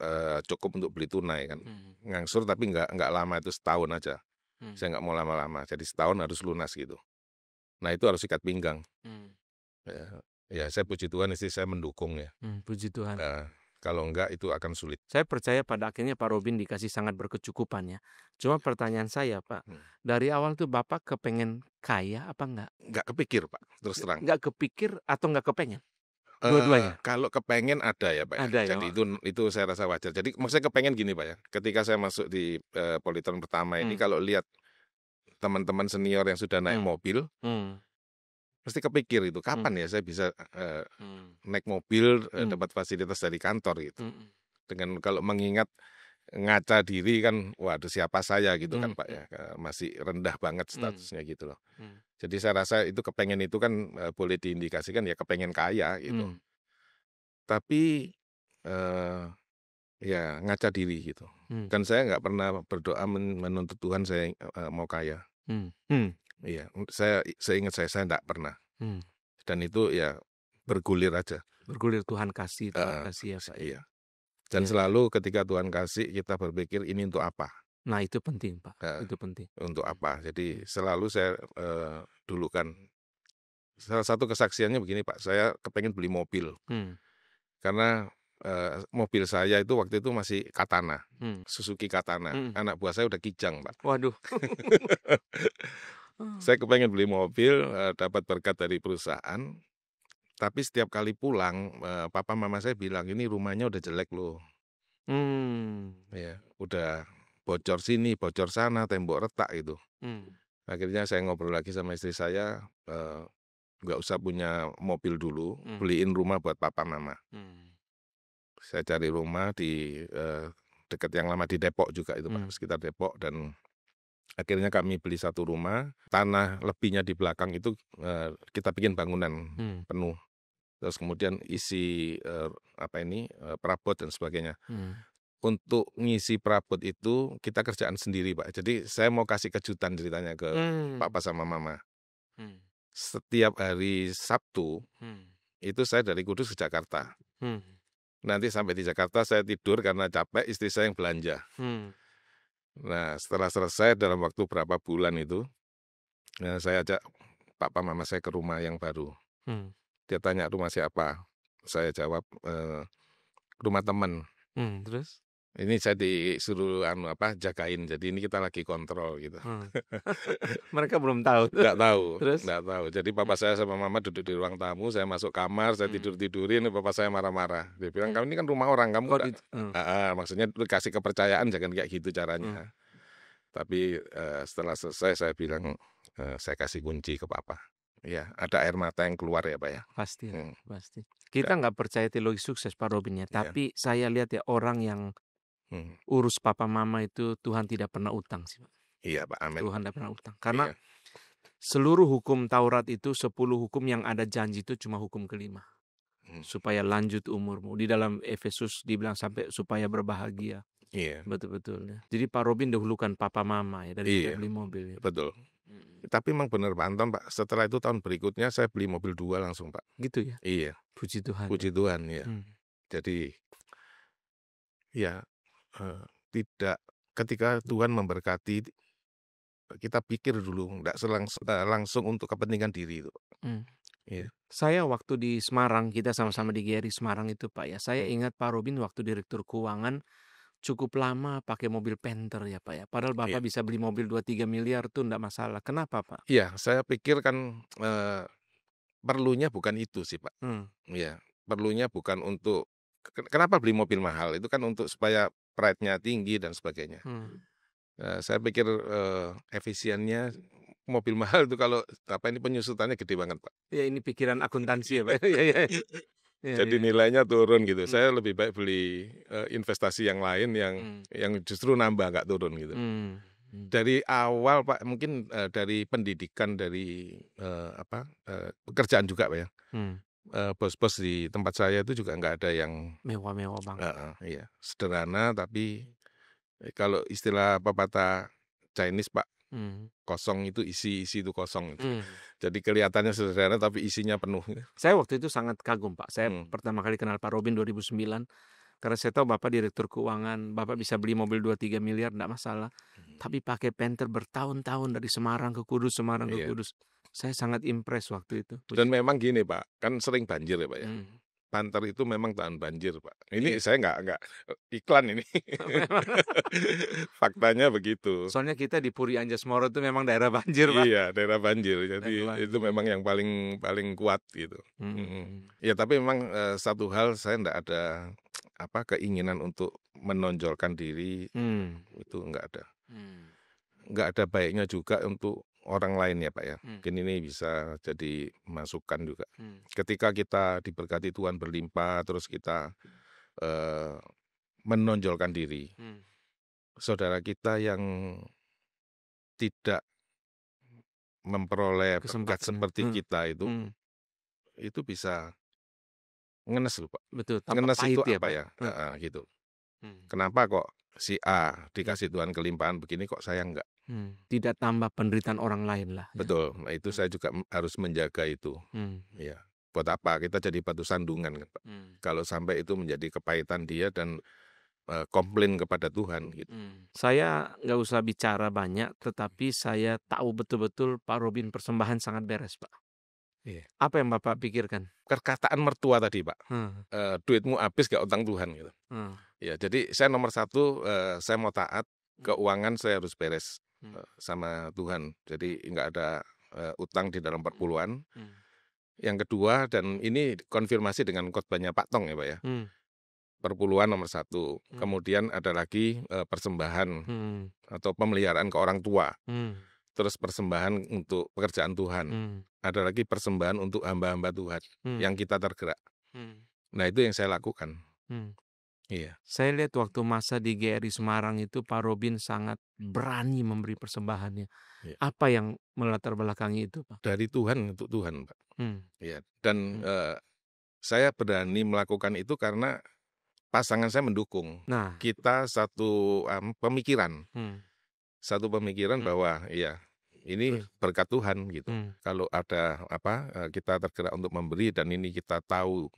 cukup untuk beli tunai kan. Ngangsur tapi nggak lama, itu setahun aja. Saya nggak mau lama-lama. Jadi setahun harus lunas gitu. Nah itu harus ikat pinggang. Ya saya puji Tuhan istri saya mendukung ya. Puji Tuhan. Kalau enggak itu akan sulit. Saya percaya pada akhirnya Pak Robin dikasih sangat berkecukupan ya. Cuma pertanyaan saya Pak, dari awal tuh Bapak kepengen kaya apa enggak? Nggak kepikir Pak, terus terang. Nggak kepikir atau nggak kepengen? Dua-duanya? Kalau kepengen ada ya Pak. Ada ya, Jadi itu saya rasa wajar. Jadi maksudnya kepengen gini Pak ya. Ketika saya masuk di Polytron pertama ini, kalau lihat teman-teman senior yang sudah naik mobil, pasti kepikir itu kapan ya saya bisa naik mobil dapat fasilitas dari kantor gitu. Dengan kalau mengingat ngaca diri kan, waduh siapa saya gitu kan Pak ya, masih rendah banget statusnya gitu loh. Jadi saya rasa itu kepengen itu kan boleh diindikasikan ya kepengen kaya gitu. Tapi ya ngaca diri gitu. Kan saya nggak pernah berdoa menuntut Tuhan saya mau kaya. Iya, saya ingat saya nggak pernah. Dan itu ya bergulir aja. Bergulir Tuhan kasih ya Pak. Iya. Dan selalu ketika Tuhan kasih kita berpikir ini untuk apa? Nah itu penting Pak, itu penting. Untuk apa? Jadi selalu saya dulu kan salah satu kesaksiannya begini Pak, saya kepengen beli mobil. Karena mobil saya itu waktu itu masih Katana, Suzuki Katana. Anak buah saya udah Kijang Pak. Waduh. Saya kepengen beli mobil, dapat berkat dari perusahaan. Tapi setiap kali pulang, papa mama saya bilang, ini rumahnya udah jelek loh. Ya, udah bocor sini, bocor sana, tembok retak gitu. Akhirnya saya ngobrol lagi sama istri saya, nggak usah punya mobil dulu, beliin rumah buat papa mama. Saya cari rumah di dekat yang lama di Depok juga itu Pak, sekitar Depok, dan akhirnya kami beli satu rumah, tanah lebihnya di belakang itu kita bikin bangunan penuh. Terus kemudian isi perabot dan sebagainya. Untuk ngisi perabot itu kita kerjaan sendiri Pak. Jadi saya mau kasih kejutan ceritanya ke papa sama mama. Setiap hari Sabtu itu saya dari Kudus ke Jakarta. Nanti sampai di Jakarta saya tidur karena capek, istri saya yang belanja. Nah setelah selesai dalam waktu berapa bulan itu, saya ajak papa mama saya ke rumah yang baru. Dia tanya rumah siapa, saya jawab rumah teman. Terus? Ini saya disuruh jagain. Jadi ini kita lagi kontrol gitu. Mereka belum tahu. Nggak tahu, Terus? nggak tahu. Jadi papa saya sama mama duduk di ruang tamu, saya masuk kamar, saya tidur-tidurin, papa saya marah-marah. Dia bilang, "Kamu ini kan rumah orang, kamu Oh, nggak." Maksudnya lu kasih kepercayaan, jangan kayak gitu caranya. Tapi setelah selesai saya bilang, saya kasih kunci ke papa. Ya, ada air mata yang keluar ya Pak ya. Pasti, pasti. Kita nggak percaya teologi sukses Pak Robin ya, tapi saya lihat ya orang yang urus papa mama itu Tuhan tidak pernah utang sih Pak. Iya Pak, amin. Tuhan tidak pernah utang. Karena seluruh hukum Taurat itu 10 hukum yang ada janji itu cuma hukum kelima. Supaya lanjut umurmu. Di dalam Efesus dibilang sampai supaya berbahagia. Iya. Betul-betul ya. Jadi Pak Robin dahulukan papa mama ya dari beli mobil. Ya. Betul. Tapi memang benar Pak Anton Pak, setelah itu tahun berikutnya saya beli mobil 2 langsung Pak. Gitu ya? Iya. Puji Tuhan. Puji Tuhan ya. Jadi ya tidak, ketika Tuhan memberkati, kita pikir dulu, enggak langsung untuk kepentingan diri itu. Iya. Saya waktu di Semarang, kita sama-sama di GRI Semarang itu Pak ya, saya ingat Pak Robin waktu Direktur Keuangan cukup lama pakai mobil Panther ya Pak ya. Padahal Bapak bisa beli mobil 2-3 miliar tuh enggak masalah. Kenapa Pak? Iya, saya pikir kan perlunya bukan itu sih Pak. Iya, perlunya bukan untuk, kenapa beli mobil mahal, itu kan untuk supaya pride-nya tinggi dan sebagainya. Saya pikir efisiennya mobil mahal itu kalau ini penyusutannya gede banget Pak. Ya ini pikiran akuntansi ya Pak. Jadi nilainya turun gitu. Saya lebih baik beli investasi yang lain yang justru nambah, nggak turun gitu. Dari awal Pak, mungkin dari pendidikan, dari pekerjaan juga Pak ya. Bos-bos di tempat saya itu juga nggak ada yang mewah-mewah banget. Iya, sederhana, tapi kalau istilah pepatah Chinese Pak, kosong itu isi itu kosong. Jadi kelihatannya sederhana tapi isinya penuh. Saya waktu itu sangat kagum Pak. Saya pertama kali kenal Pak Robin 2009. Karena saya tahu Bapak Direktur Keuangan, Bapak bisa beli mobil 2-3 miliar enggak masalah. Tapi pakai Panther bertahun-tahun dari Semarang ke Kudus, Semarang ke Kudus. Saya sangat impress waktu itu. Dan memang gini Pak, kan sering banjir ya Pak ya. Panther itu memang tahan banjir Pak. Ini saya nggak iklan ini. Faktanya begitu. Soalnya kita di Puri Anjasmoro itu memang daerah banjir Pak. Iya, daerah banjir. Jadi itu memang yang paling kuat gitu. Ya tapi memang satu hal, saya nggak ada keinginan untuk menonjolkan diri, itu nggak ada. Nggak ada baiknya juga untuk orang lain ya Pak ya. Mungkin ini bisa jadi masukan juga. Ketika kita diberkati Tuhan berlimpah, terus kita menonjolkan diri, saudara kita yang tidak memperoleh berkat seperti kita itu bisa ngenes loh Pak. Betul. Ngenes itu ya, apa ya? Gitu. Kenapa kok si A dikasih Tuhan kelimpahan begini, kok saya enggak? Tidak tambah penderitaan orang lain lah. Betul. Nah, itu saya juga harus menjaga itu. Ya. Buat apa kita jadi batu sandungan kan Pak? Kalau sampai itu menjadi kepahitan dia dan komplain kepada Tuhan gitu. Saya nggak usah bicara banyak, tetapi saya tahu betul-betul Pak Robin persembahan sangat beres Pak. Apa yang Bapak pikirkan? Perkataan mertua tadi Pak, duitmu habis gak utang Tuhan gitu. Ya, jadi saya nomor 1, saya mau taat, keuangan saya harus beres sama Tuhan. Jadi nggak ada utang di dalam perpuluhan. Yang kedua, dan ini konfirmasi dengan khotbahnya Pak Tong ya Pak ya. Perpuluhan nomor 1. Kemudian ada lagi persembahan atau pemeliharaan ke orang tua. Terus persembahan untuk pekerjaan Tuhan. Ada lagi persembahan untuk hamba-hamba Tuhan yang kita tergerak. Nah itu yang saya lakukan. Iya. Saya lihat waktu masa di GRI Semarang itu Pak Robin sangat berani memberi persembahannya. Apa yang melatar belakangi itu Pak? Dari Tuhan untuk Tuhan Pak. Ya. Dan saya berani melakukan itu karena pasangan saya mendukung. Nah, kita satu pemikiran. Satu pemikiran bahwa ya ini berkat Tuhan gitu. Kalau ada kita tergerak untuk memberi dan ini kita tahu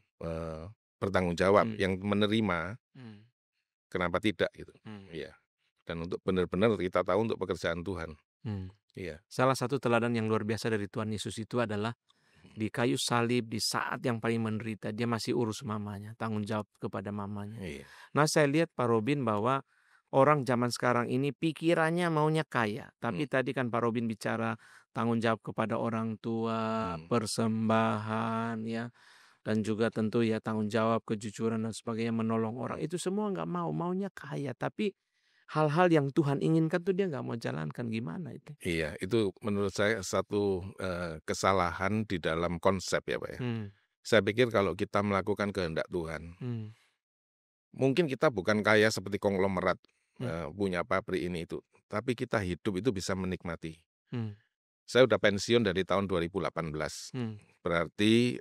bertanggung jawab yang menerima, kenapa tidak gitu. Iya. Dan untuk benar-benar kita tahu untuk pekerjaan Tuhan. Iya. Salah satu teladan yang luar biasa dari Tuhan Yesus itu adalah Di kayu salib, di saat yang paling menderita, dia masih urus mamanya, tanggung jawab kepada mamanya. Iya. Nah, saya lihat Pak Robin bahwa orang zaman sekarang ini pikirannya maunya kaya. Tapi tadi kan Pak Robin bicara tanggung jawab kepada orang tua, persembahan ya, dan juga tentu ya tanggung jawab, kejujuran dan sebagainya, menolong orang. Itu semua nggak mau, maunya kaya. Tapi hal-hal yang Tuhan inginkan tuh dia nggak mau jalankan. Gimana itu? Iya, itu menurut saya satu kesalahan di dalam konsep ya Pak ya. Hmm, Saya pikir kalau kita melakukan kehendak Tuhan, hmm, mungkin kita bukan kaya seperti konglomerat, hmm, punya pabrik ini itu, tapi kita hidup itu bisa menikmati. hmm, Saya udah pensiun dari tahun 2018, hmm, berarti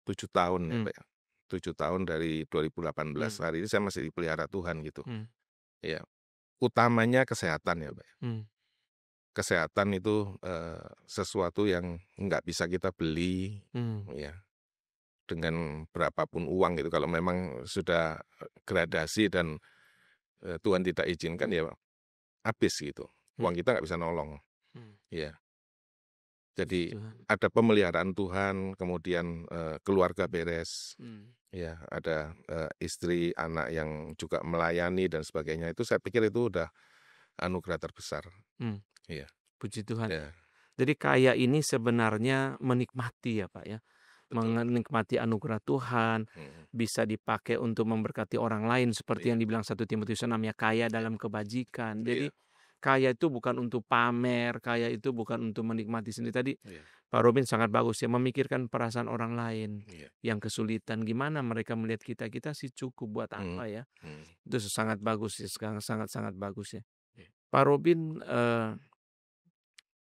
7 tahun ya hmm, Pak ya, 7 tahun dari 2018, hmm, hari ini saya masih dipelihara Tuhan gitu. hmm, Ya, utamanya kesehatan ya Pak ya. hmm, Kesehatan itu, sesuatu yang nggak bisa kita beli, hmm, ya, dengan berapapun uang gitu. Kalau memang sudah gradasi dan, Tuhan tidak izinkan ya habis gitu. hmm, Uang kita nggak bisa nolong, hmm. ya. Puji Jadi Tuhan. ada pemeliharaan Tuhan, kemudian, keluarga beres, Hmm, ya, ada, istri, anak yang juga melayani dan sebagainya. Itu saya pikir itu udah anugerah terbesar. hmm. Iya, Puji Tuhan. ya, Jadi kaya ini sebenarnya menikmati ya Pak ya. betul. Menikmati anugerah Tuhan, Mhm, bisa dipakai untuk memberkati orang lain seperti iya, yang dibilang 1 Timotius namanya kaya dalam kebajikan. Jadi iya, kaya itu bukan untuk pamer, kaya itu bukan untuk menikmati sendiri. Tadi iya, Pak Robin sangat bagus ya, memikirkan perasaan orang lain iya. yang kesulitan. Gimana mereka melihat kita, kita sih cukup buat Mhm, apa ya. mhm, Itu sangat bagus ya, sangat-sangat bagus ya. iya, Pak Robin,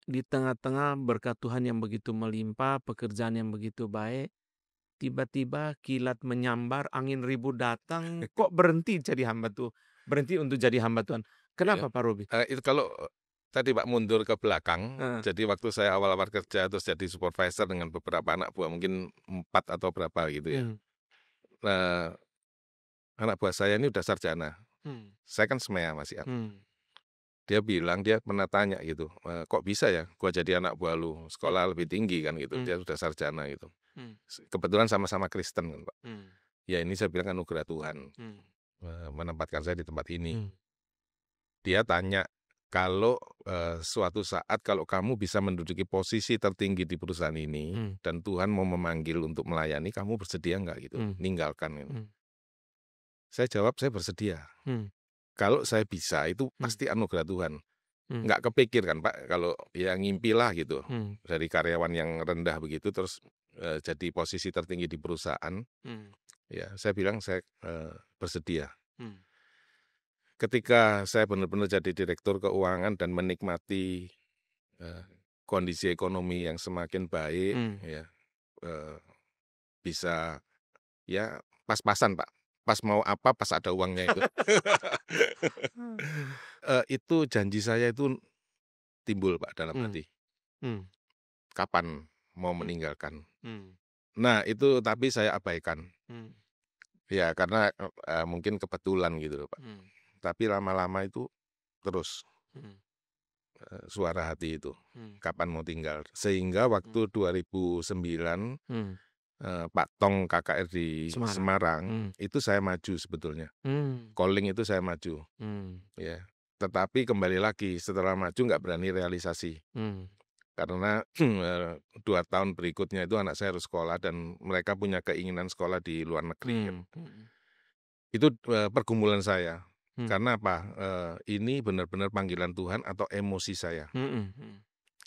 di tengah-tengah berkat Tuhan yang begitu melimpah, pekerjaan yang begitu baik, tiba-tiba kilat menyambar, angin ribut datang, kok berhenti jadi hamba tuh, berhenti untuk jadi hamba Tuhan. iya. Kenapa Pak Robi? Itu kalau, tadi Pak mundur ke belakang, Heeh, jadi waktu saya awal-awal kerja terus jadi supervisor dengan beberapa anak buah, mungkin 4 atau berapa gitu ya. mmm, Nah, anak buah saya ini udah sarjana, mmm, saya kan SMEA masih kan. mmm, Dia pernah tanya gitu, "Kok bisa ya gua jadi anak buah lu, mmm, sekolah lebih tinggi kan," gitu, mmm, dia sudah sarjana gitu. mmm, Kebetulan sama-sama Kristen kan Pak. mmm, Ya ini saya bilang anugerah Tuhan, mmm, menempatkan saya di tempat ini. mmm, Dia tanya, "Kalau, suatu saat kalau kamu bisa menduduki posisi tertinggi di perusahaan ini mmm, dan Tuhan mau memanggil untuk melayani, kamu bersedia nggak?" Gitu, mmm, "Ninggalkan," gitu. mmm, Saya jawab, "Saya bersedia. mmm, Kalau saya bisa itu mmm, pasti anugerah Tuhan." mmm, Nggak kepikir kan Pak, kalau ya ngimpilah gitu, mmm, dari karyawan yang rendah begitu terus, jadi posisi tertinggi di perusahaan, mmm, ya saya bilang saya, bersedia. mmm, Ketika saya benar-benar jadi direktur keuangan dan menikmati, eee, kondisi ekonomi yang semakin baik mmm, ya, eee, bisa ya pas-pasan Pak, pas mau apa pas ada uangnya itu. Itu janji saya itu timbul Pak dalam mmm, hati, mmm, kapan mau mmm, meninggalkan. mmm, Nah itu tapi saya abaikan, mmm, ya karena, mungkin kebetulan gitu loh Pak, mmm, tapi lama-lama itu terus, mmm, suara hati itu, mmm, kapan mau tinggal. Sehingga mmm, waktu 2009, mmm, Pak Tong KKR di Semarang, Semarang, mmm, itu saya maju sebetulnya. mmm, Calling itu saya maju, mmm, ya. Tetapi kembali lagi setelah maju nggak berani realisasi. mmm, Karena, 2 tahun berikutnya itu anak saya harus sekolah dan mereka punya keinginan sekolah di luar negeri kan. mmm, mhm, Itu, pergumulan saya. mmm, Karena apa, ini benar-benar panggilan Tuhan atau emosi saya. mhm, mhm,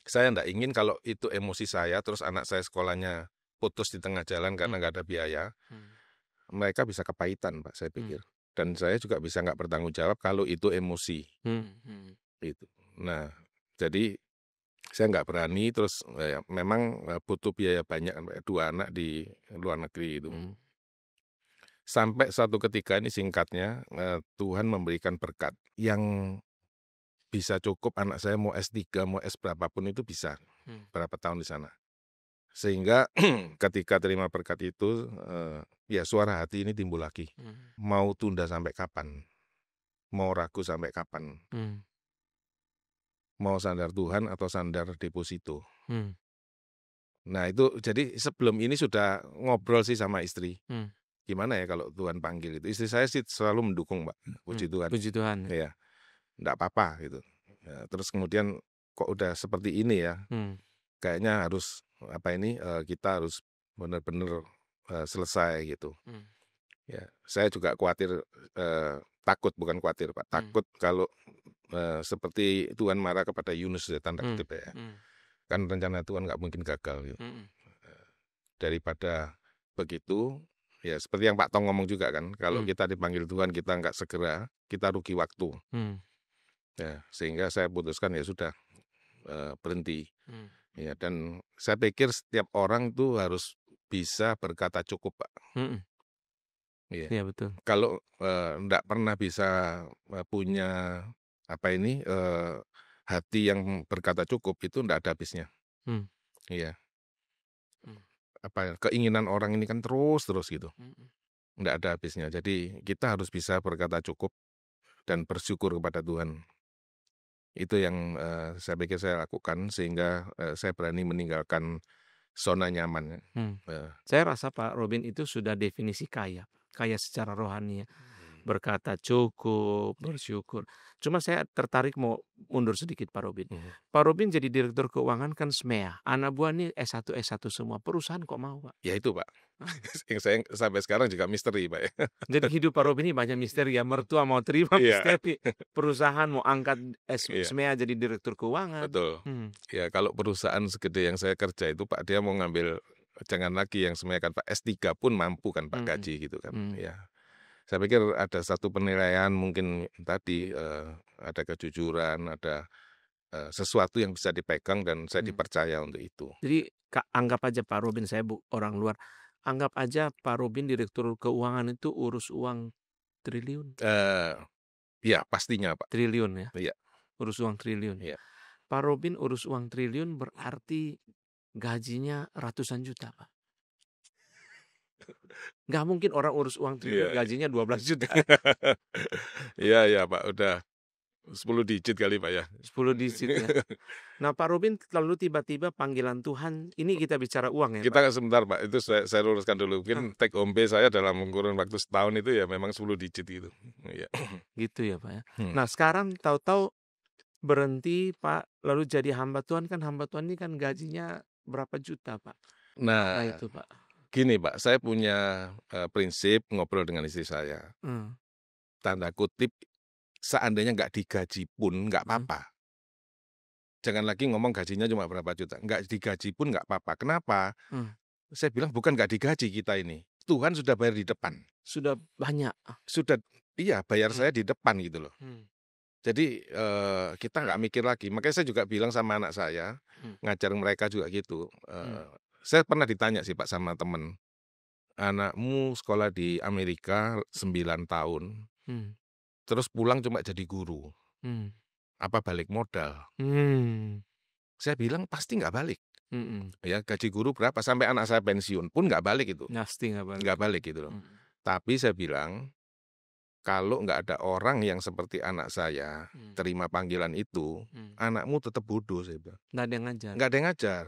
Saya ndak ingin kalau itu emosi saya, terus anak saya sekolahnya putus di tengah jalan karena mmm, nggak ada biaya, mmm, mereka bisa kepahitan, Pak, saya mmm, pikir. Dan saya juga bisa nggak bertanggung jawab kalau itu emosi, mhm, mhm, gitu. Nah, jadi saya nggak berani, terus, memang, butuh biaya banyak kan, Pak, ya, 2 anak di luar negeri itu. mhm, Sampai suatu ketika ini singkatnya, Tuhan memberikan berkat yang bisa cukup anak saya mau S3, mau S berapa pun itu bisa, mmm, berapa tahun di sana. Sehingga ketika terima berkat itu, ya suara hati ini timbul lagi. mhm, Mau tunda sampai kapan? Mau ragu sampai kapan? mmm, Mau sandar Tuhan atau sandar deposito? mmm, Nah itu jadi sebelum ini sudah ngobrol sih sama istri. Hmm. Gimana ya kalau Tuhan panggil itu? Istri saya sih selalu mendukung, Pak. Puji Tuhan. Puji Tuhan. Ya, enggak apa-apa gitu. Ya, terus kemudian kok udah seperti ini ya? Kayaknya harus kita harus benar-benar selesai gitu. Ya, saya juga khawatir, takut bukan khawatir, Pak. Takut kalau seperti Tuhan marah kepada Yunus ya, tanda kutip ya. Kan rencana Tuhan nggak mungkin gagal gitu. Daripada begitu, ya seperti yang Pak Tong ngomong juga kan, kalau kita dipanggil Tuhan kita nggak segera, kita rugi waktu. Ya, sehingga saya putuskan ya sudah, berhenti. Ya, dan saya pikir setiap orang tuh harus bisa berkata cukup, Pak. Iya. Iya betul. Kalau nggak pernah bisa punya hati yang berkata cukup itu nggak ada habisnya. Iya. Keinginan orang ini kan terus gitu. Nggak ada habisnya. Jadi kita harus bisa berkata cukup dan bersyukur kepada Tuhan. Itu yang saya pikir saya lakukan sehingga saya berani meninggalkan zona nyaman. Saya rasa Pak Robin itu sudah definisi kaya secara rohani ya. Berkata cukup, bersyukur. Cuma saya tertarik mau mundur sedikit Pak Robin. Pak Robin jadi direktur keuangan kan SMEA. Anak buah nih S1 semua. Perusahaan kok mau, Pak? Ya itu, Pak. Yang saya sampai sekarang juga misteri, Pak. Jadi hidup Pak Robin ini banyak misteri ya. Mertua mau terima misteri. Perusahaan mau angkat SMEA jadi direktur keuangan. Betul. Ya kalau perusahaan segede yang saya kerja itu Pak, dia mau ngambil jangan lagi yang SMEA kan Pak, S3 pun mampu kan Pak gaji gitu kan. Ya. Saya pikir ada satu penilaian mungkin tadi ada kejujuran, ada sesuatu yang bisa dipegang dan saya dipercaya untuk itu. Jadi anggap aja Pak Robin, saya orang luar, anggap aja Pak Robin direktur keuangan itu urus uang triliun. Ya pastinya Pak. Triliun ya. Iya. Urus uang triliun. Iya. Pak Robin urus uang triliun berarti gajinya ratusan juta Pak. Nggak mungkin orang urus uang triliun gajinya 12 juta. Iya Pak, udah 10 digit kali Pak ya. 10 digit ya. Nah Pak Robin lalu tiba-tiba panggilan Tuhan, ini kita bicara uang ya Kita Pak? sebentar Pak, itu saya luruskan dulu. Mungkin take home pay saya dalam kurun waktu setahun itu ya memang 10 digit gitu. Iya. Gitu ya Pak ya. Nah sekarang tahu-tahu berhenti Pak, lalu jadi hamba Tuhan, kan hamba Tuhan ini kan gajinya berapa juta Pak? Nah itu Pak. Gini Pak, saya punya prinsip ngobrol dengan istri saya. Tanda kutip, seandainya nggak digaji pun nggak apa-apa. Jangan lagi ngomong gajinya cuma berapa juta. Nggak digaji pun nggak apa-apa. Kenapa? Saya bilang bukan nggak digaji kita ini. Tuhan sudah bayar di depan. Sudah banyak. Iya bayar saya di depan gitu loh. Jadi kita nggak mikir lagi. Makanya saya juga bilang sama anak saya, ngajar mereka juga gitu. Saya pernah ditanya sih Pak sama temen, anakmu sekolah di Amerika 9 tahun, terus pulang cuma jadi guru, apa balik modal? Saya bilang pasti nggak balik. Ya gaji guru berapa sampai anak saya pensiun pun nggak balik itu, pasti nggak balik gitu loh. Tapi saya bilang kalau nggak ada orang yang seperti anak saya terima panggilan itu, anakmu tetap bodoh saya bilang. Nggak ada yang ngajar. Nggak ada yang ngajar.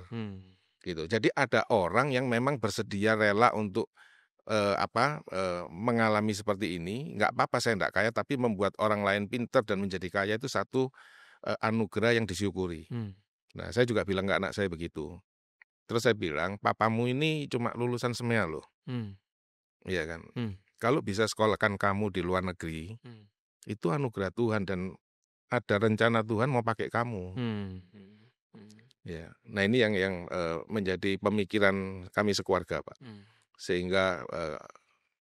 Gitu. Jadi ada orang yang memang bersedia rela untuk mengalami seperti ini. Nggak apa-apa saya nggak kaya, tapi membuat orang lain pintar dan menjadi kaya itu satu anugerah yang disyukuri. Nah saya juga bilang ke anak saya begitu. Terus saya bilang, papamu ini cuma lulusan SMEA loh. Iya kan. Kalau bisa sekolahkan kamu di luar negeri, itu anugerah Tuhan dan ada rencana Tuhan mau pakai kamu. Ya, nah ini yang menjadi pemikiran kami sekeluarga Pak. Sehingga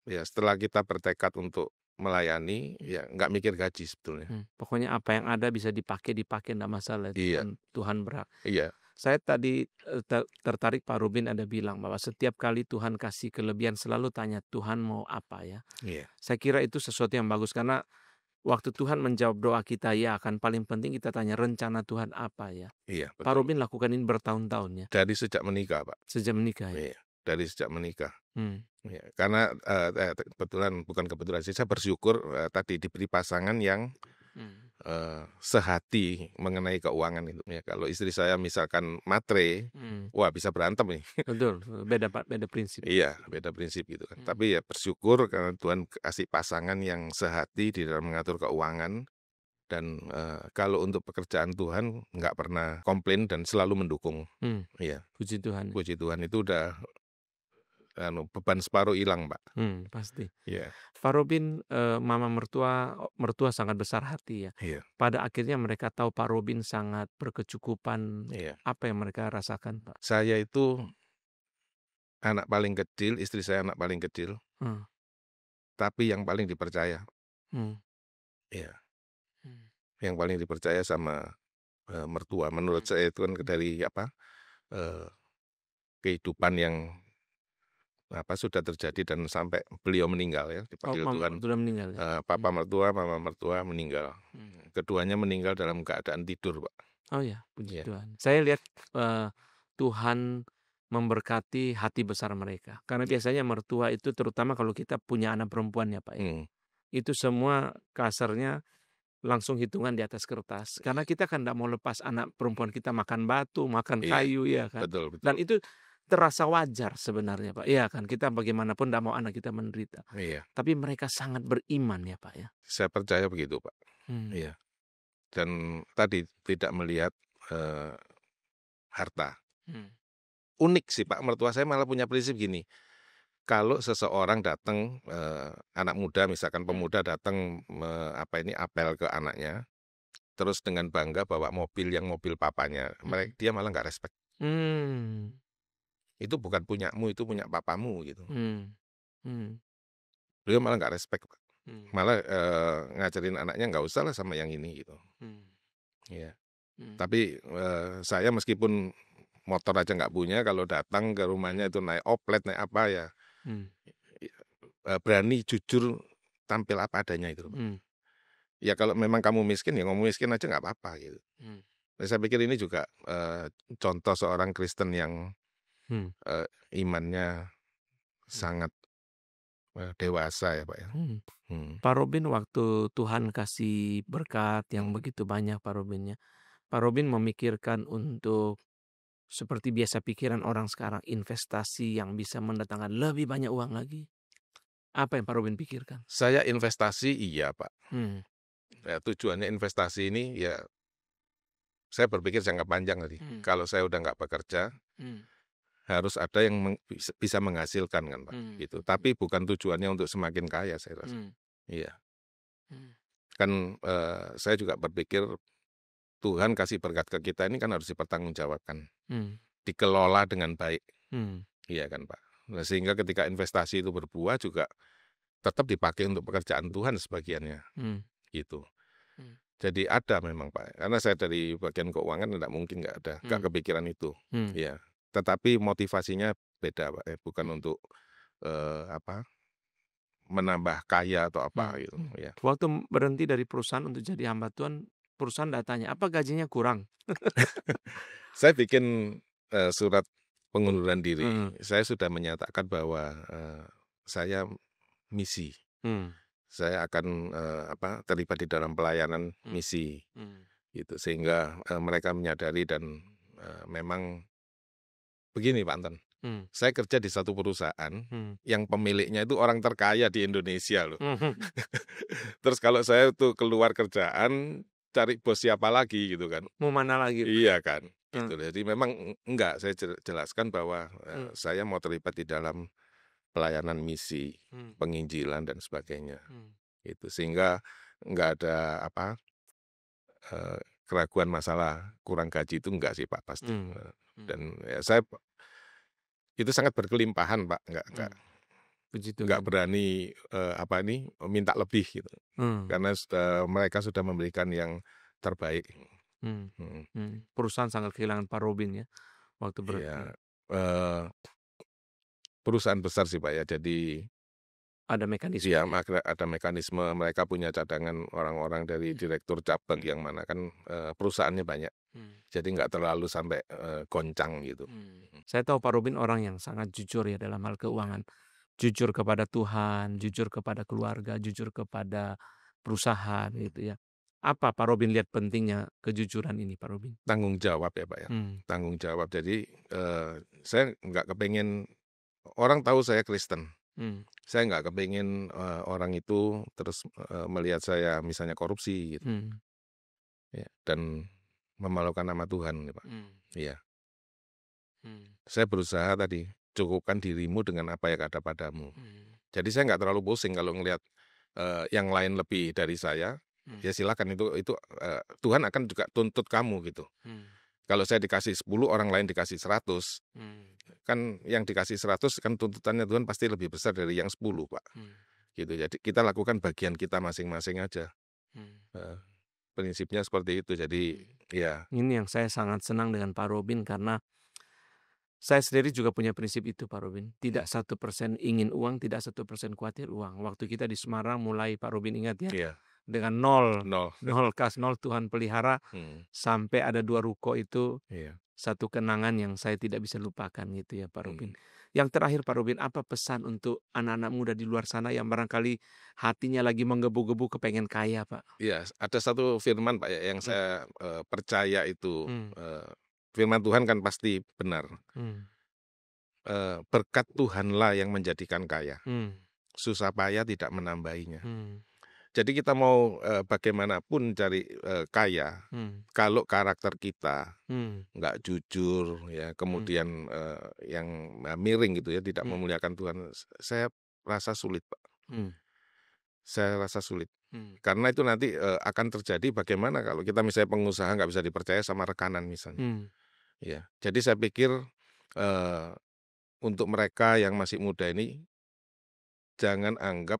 ya setelah kita bertekad untuk melayani, ya nggak mikir gaji sebetulnya. Pokoknya apa yang ada bisa dipakai enggak masalah. Iya. Tuhan berhak. Iya. Saya tadi tertarik Pak Robin ada bilang bahwa setiap kali Tuhan kasih kelebihan selalu tanya Tuhan mau apa ya. Iya. Saya kira itu sesuatu yang bagus karena waktu Tuhan menjawab doa kita ya akan paling penting kita tanya rencana Tuhan apa ya. Iya. Betul. Pak Robin lakukan ini bertahun-tahun ya. Dari sejak menikah Pak. Sejak menikah ya. Iya. Dari sejak menikah. Ya, karena bukan kebetulan sih saya bersyukur tadi diberi pasangan yang Hmm. sehati mengenai keuangan itu ya. Kalau istri saya misalkan matre, Hmm. wah bisa berantem nih. Betul, beda Pak, beda prinsip. Iya, beda prinsip gitu kan. Hmm. Tapi ya bersyukur karena Tuhan kasih pasangan yang sehati di dalam mengatur keuangan dan, kalau untuk pekerjaan Tuhan nggak pernah komplain dan selalu mendukung. Hmm. Iya, Puji Tuhan. puji Tuhan itu udah beban separuh hilang, Pak. Pasti. Iya, Pak Robin, mama mertua sangat besar hati ya. iya, Pada akhirnya mereka tahu Pak Robin sangat berkecukupan. iya. Apa yang mereka rasakan, Pak? Saya itu anak paling kecil, istri saya anak paling kecil, Hmm. tapi yang paling dipercaya. Hmm. Iya, Hmm. yang paling dipercaya sama, mertua. Menurut saya itu kan dari apa, eee, kehidupan yang sudah terjadi dan sampai beliau meninggal ya, Oh, dipanggil mama Tuhan, sudah meninggal ya? papa mertua, mama mertua meninggal. Hmm. Keduanya meninggal dalam keadaan tidur, Pak. Oh ya, puji Iya, Tuhan. Saya lihat Tuhan memberkati hati besar mereka. Karena biasanya mertua itu terutama kalau kita punya anak perempuan ya Pak ya. mhm, Itu semua kasarnya langsung hitungan di atas kertas. Karena kita kan tidak mau lepas anak perempuan kita makan batu, makan iya, kayu ya kan. betul, Dan betul, itu terasa wajar sebenarnya Pak. Iya kan, kita bagaimanapun tidak mau anak kita menderita. iya, Tapi mereka sangat beriman ya Pak ya. saya percaya begitu, Pak. Hmm. Iya, dan tadi tidak melihat, eee, harta. Hmm. Unik sih, Pak, mertua saya malah punya prinsip gini, kalau seseorang datang, anak muda misalkan pemuda datang, apel ke anaknya, terus dengan bangga bawa mobil yang mobil papanya, Hmm. dia malah nggak respect. Hmm. "Itu bukan punyamu, itu punya papamu," gitu. Hmm. Hmm. Beliau malah nggak respect, Pak. Hmm. Malah, ngajarin anaknya, "Nggak usahlah sama yang ini," gitu. Hmm. Iya. Hmm. Tapi, saya meskipun motor aja nggak punya, kalau datang ke rumahnya itu naik oplet, naik apa ya, Hmm. berani jujur tampil apa adanya itu, Pak. Hmm. Ya kalau memang kamu miskin, ya ngomong miskin aja nggak apa-apa gitu. Hmm. Nah, saya pikir ini juga, contoh seorang Kristen yang, Hmm. eee, imannya Hmm. sangat, dewasa ya, Pak, ya. Hmm. Mhm. Pak Robin waktu Tuhan kasih berkat yang begitu banyak Pak Robinnya, Pak Robin memikirkan untuk seperti biasa pikiran orang sekarang investasi yang bisa mendatangkan lebih banyak uang lagi. Apa yang Pak Robin pikirkan? Saya investasi iya, Pak. Hmm. Ya tujuannya investasi ini ya saya berpikir jangka panjang tadi. Hmm. Kalau saya udah nggak bekerja, Hmm. harus ada yang bisa menghasilkan kan, Pak, Hmm. gitu. Tapi bukan tujuannya untuk semakin kaya saya rasa. Hmm. Iya. Hmm. Kan, saya juga berpikir Tuhan kasih berkat ke kita ini kan harus dipertanggungjawabkan, Hmm. dikelola dengan baik, Hmm. iya kan, Pak. Nah, sehingga ketika investasi itu berbuah juga tetap dipakai untuk pekerjaan Tuhan sebagiannya, Hmm. gitu. Hmm. Jadi ada memang, Pak, karena saya dari bagian keuangan tidak mungkin nggak ada, nggak Hmm. kepikiran itu, Hmm. iya. Tetapi motivasinya beda, Pak, bukan Hmm. untuk, menambah kaya atau apa Hmm. gitu, Hmm. ya. Waktu berhenti dari perusahaan untuk jadi hamba Tuhan, perusahaan datanya, "Apa gajinya kurang?" Saya bikin, surat pengunduran diri. Hmm. Saya sudah menyatakan bahwa, saya misi. Hmm. Saya akan, terlibat di dalam pelayanan Hmm. misi, Hmm. gitu. Sehingga, mereka menyadari dan, memang begini Pak Anton, Hmm. saya kerja di satu perusahaan Hmm. yang pemiliknya itu orang terkaya di Indonesia loh. Mhm. Terus kalau saya tuh keluar kerjaan, cari bos siapa lagi gitu kan. Mau mana lagi? Iya kan, Mmm. gitu. Jadi memang enggak, saya jelaskan bahwa, Mmm. saya mau terlibat di dalam pelayanan misi, Mmm. penginjilan dan sebagainya, Mmm. gitu. Sehingga enggak ada eee, keraguan masalah kurang gaji itu enggak sih Pak, pasti. Mmm. Mmm. Dan ya saya itu sangat berkelimpahan Pak, Mmm. Puji enggak Tuhan. berani, minta lebih gitu. Mmm. Karena mereka sudah memberikan yang terbaik. Mmm. Mhm, Perusahaan sangat kehilangan Pak Robin ya, waktu berhenti. iya, eee, perusahaan besar sih Pak ya, jadi Ada mekanisme iya, ya? ada mekanisme mereka punya cadangan orang-orang dari direktur cabang yang mana kan, perusahaannya banyak. Mmm. Jadi nggak terlalu sampai, goncang gitu. Saya tahu Pak Robin orang yang sangat jujur ya dalam hal keuangan. Jujur kepada Tuhan, jujur kepada keluarga, jujur kepada perusahaan gitu ya. Apa Pak Robin lihat pentingnya kejujuran ini, Pak Robin? Tanggung jawab ya Pak ya, Hmm. tanggung jawab. Jadi saya nggak kepengen orang tahu saya Kristen. Hmm. Saya nggak kepengen orang itu terus melihat saya misalnya korupsi gitu, Hmm. ya, dan memalukan nama Tuhan, ya, Pak. Hmm. Iya, Hmm. saya berusaha tadi cukupkan dirimu dengan apa yang ada padamu. Hmm. Jadi saya nggak terlalu pusing kalau ngelihat yang lain lebih dari saya. Hmm. Ya silakan itu Tuhan akan juga tuntut kamu gitu. Hmm. Kalau saya dikasih 10, orang lain dikasih 100, Hmm. kan yang dikasih 100 kan tuntutannya Tuhan pasti lebih besar dari yang 10, Pak. Hmm. Gitu. Jadi kita lakukan bagian kita masing-masing aja. Hmm. Prinsipnya seperti itu. Jadi ya, Ini yang saya sangat senang dengan Pak Robin karena saya sendiri juga punya prinsip itu, Pak Robin. Tidak 1% ingin uang, tidak 1% khawatir uang. Waktu kita di Semarang mulai, Pak Robin ingat ya, iya, dengan nol, 0. nol kas, nol Tuhan pelihara, sampai ada 2 ruko itu, Iya. satu kenangan yang saya tidak bisa lupakan gitu ya Pak Robin. Hmm. Yang terakhir Pak Robin, apa pesan untuk anak-anak muda di luar sana yang barangkali hatinya lagi menggebu-gebu kepengen kaya, Pak? Iya, ada satu firman Pak ya yang saya percaya itu Hmm. firman Tuhan kan pasti benar. Hmm. Berkat Tuhanlah yang menjadikan kaya. Hmm. Susah payah tidak menambahinya. Hmm. Jadi kita mau bagaimanapun cari kaya, Hmm. kalau karakter kita Hmm. nggak jujur ya, kemudian yang miring gitu ya, tidak Hmm. memuliakan Tuhan, saya rasa sulit Pak. Hmm. Saya rasa sulit. Hmm. Karena itu nanti akan terjadi bagaimana kalau kita misalnya pengusaha nggak bisa dipercaya sama rekanan misalnya. Hmm. Ya, jadi saya pikir untuk mereka yang masih muda ini jangan anggap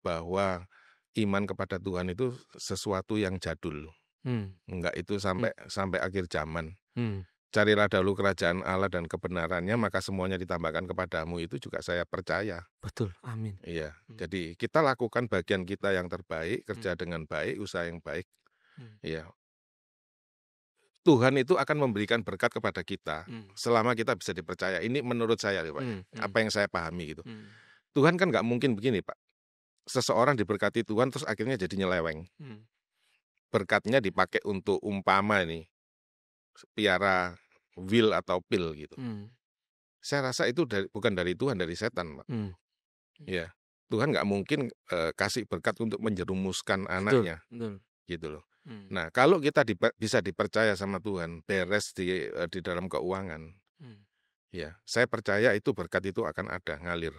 bahwa iman kepada Tuhan itu sesuatu yang jadul. Hmm. Enggak, itu sampai akhir zaman. Hmm. Carilah dahulu kerajaan Allah dan kebenarannya, maka semuanya ditambahkan kepadamu. Itu juga saya percaya. Betul, amin. Iya, jadi kita lakukan bagian kita yang terbaik, kerja dengan baik, usaha yang baik. Iya. Tuhan itu akan memberikan berkat kepada kita selama kita bisa dipercaya. Ini menurut saya, Pak, apa yang saya pahami gitu. Tuhan kan nggak mungkin begini, Pak. Seseorang diberkati Tuhan terus akhirnya jadi nyeleweng. Berkatnya dipakai untuk umpama ini, piara will atau pil gitu. Saya rasa itu bukan dari Tuhan, dari setan, Pak. Ya, Tuhan nggak mungkin kasih berkat untuk menjerumuskan anaknya, gitu loh. Nah, kalau kita bisa dipercaya sama Tuhan, beres di dalam keuangan, ya, saya percaya itu berkat itu akan ada, ngalir.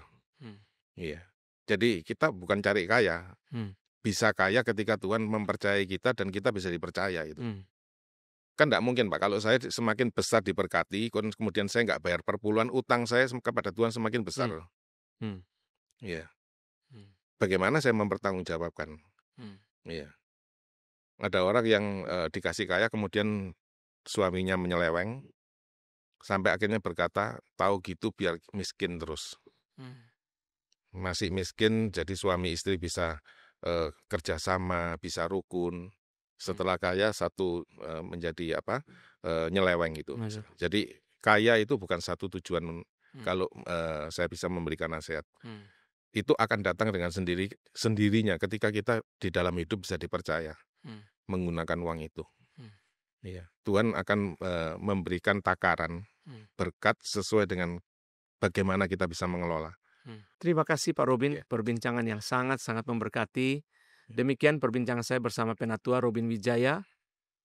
Iya. Jadi kita bukan cari kaya, bisa kaya ketika Tuhan mempercayai kita dan kita bisa dipercaya itu. Kan nggak mungkin Pak, kalau saya semakin besar diberkati, kemudian saya nggak bayar perpuluhan, utang saya kepada Tuhan semakin besar. Iya. Bagaimana saya mempertanggungjawabkan? Iya. Ada orang yang dikasih kaya kemudian suaminya menyeleweng, sampai akhirnya berkata, tahu gitu biar miskin terus. Masih miskin, jadi suami istri bisa kerjasama, bisa rukun. Setelah kaya satu menjadi nyeleweng gitu. Jadi kaya itu bukan satu tujuan. Kalau saya bisa memberikan nasihat, itu akan datang dengan sendirinya ketika kita di dalam hidup bisa dipercaya menggunakan uang itu. Iya, Tuhan akan memberikan takaran berkat sesuai dengan bagaimana kita bisa mengelola. Terima kasih Pak Robin, perbincangan yang sangat-sangat memberkati. Demikian perbincangan saya bersama Penatua Robin Wijaya.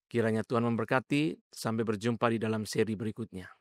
Kiranya Tuhan memberkati. Sampai berjumpa di dalam seri berikutnya.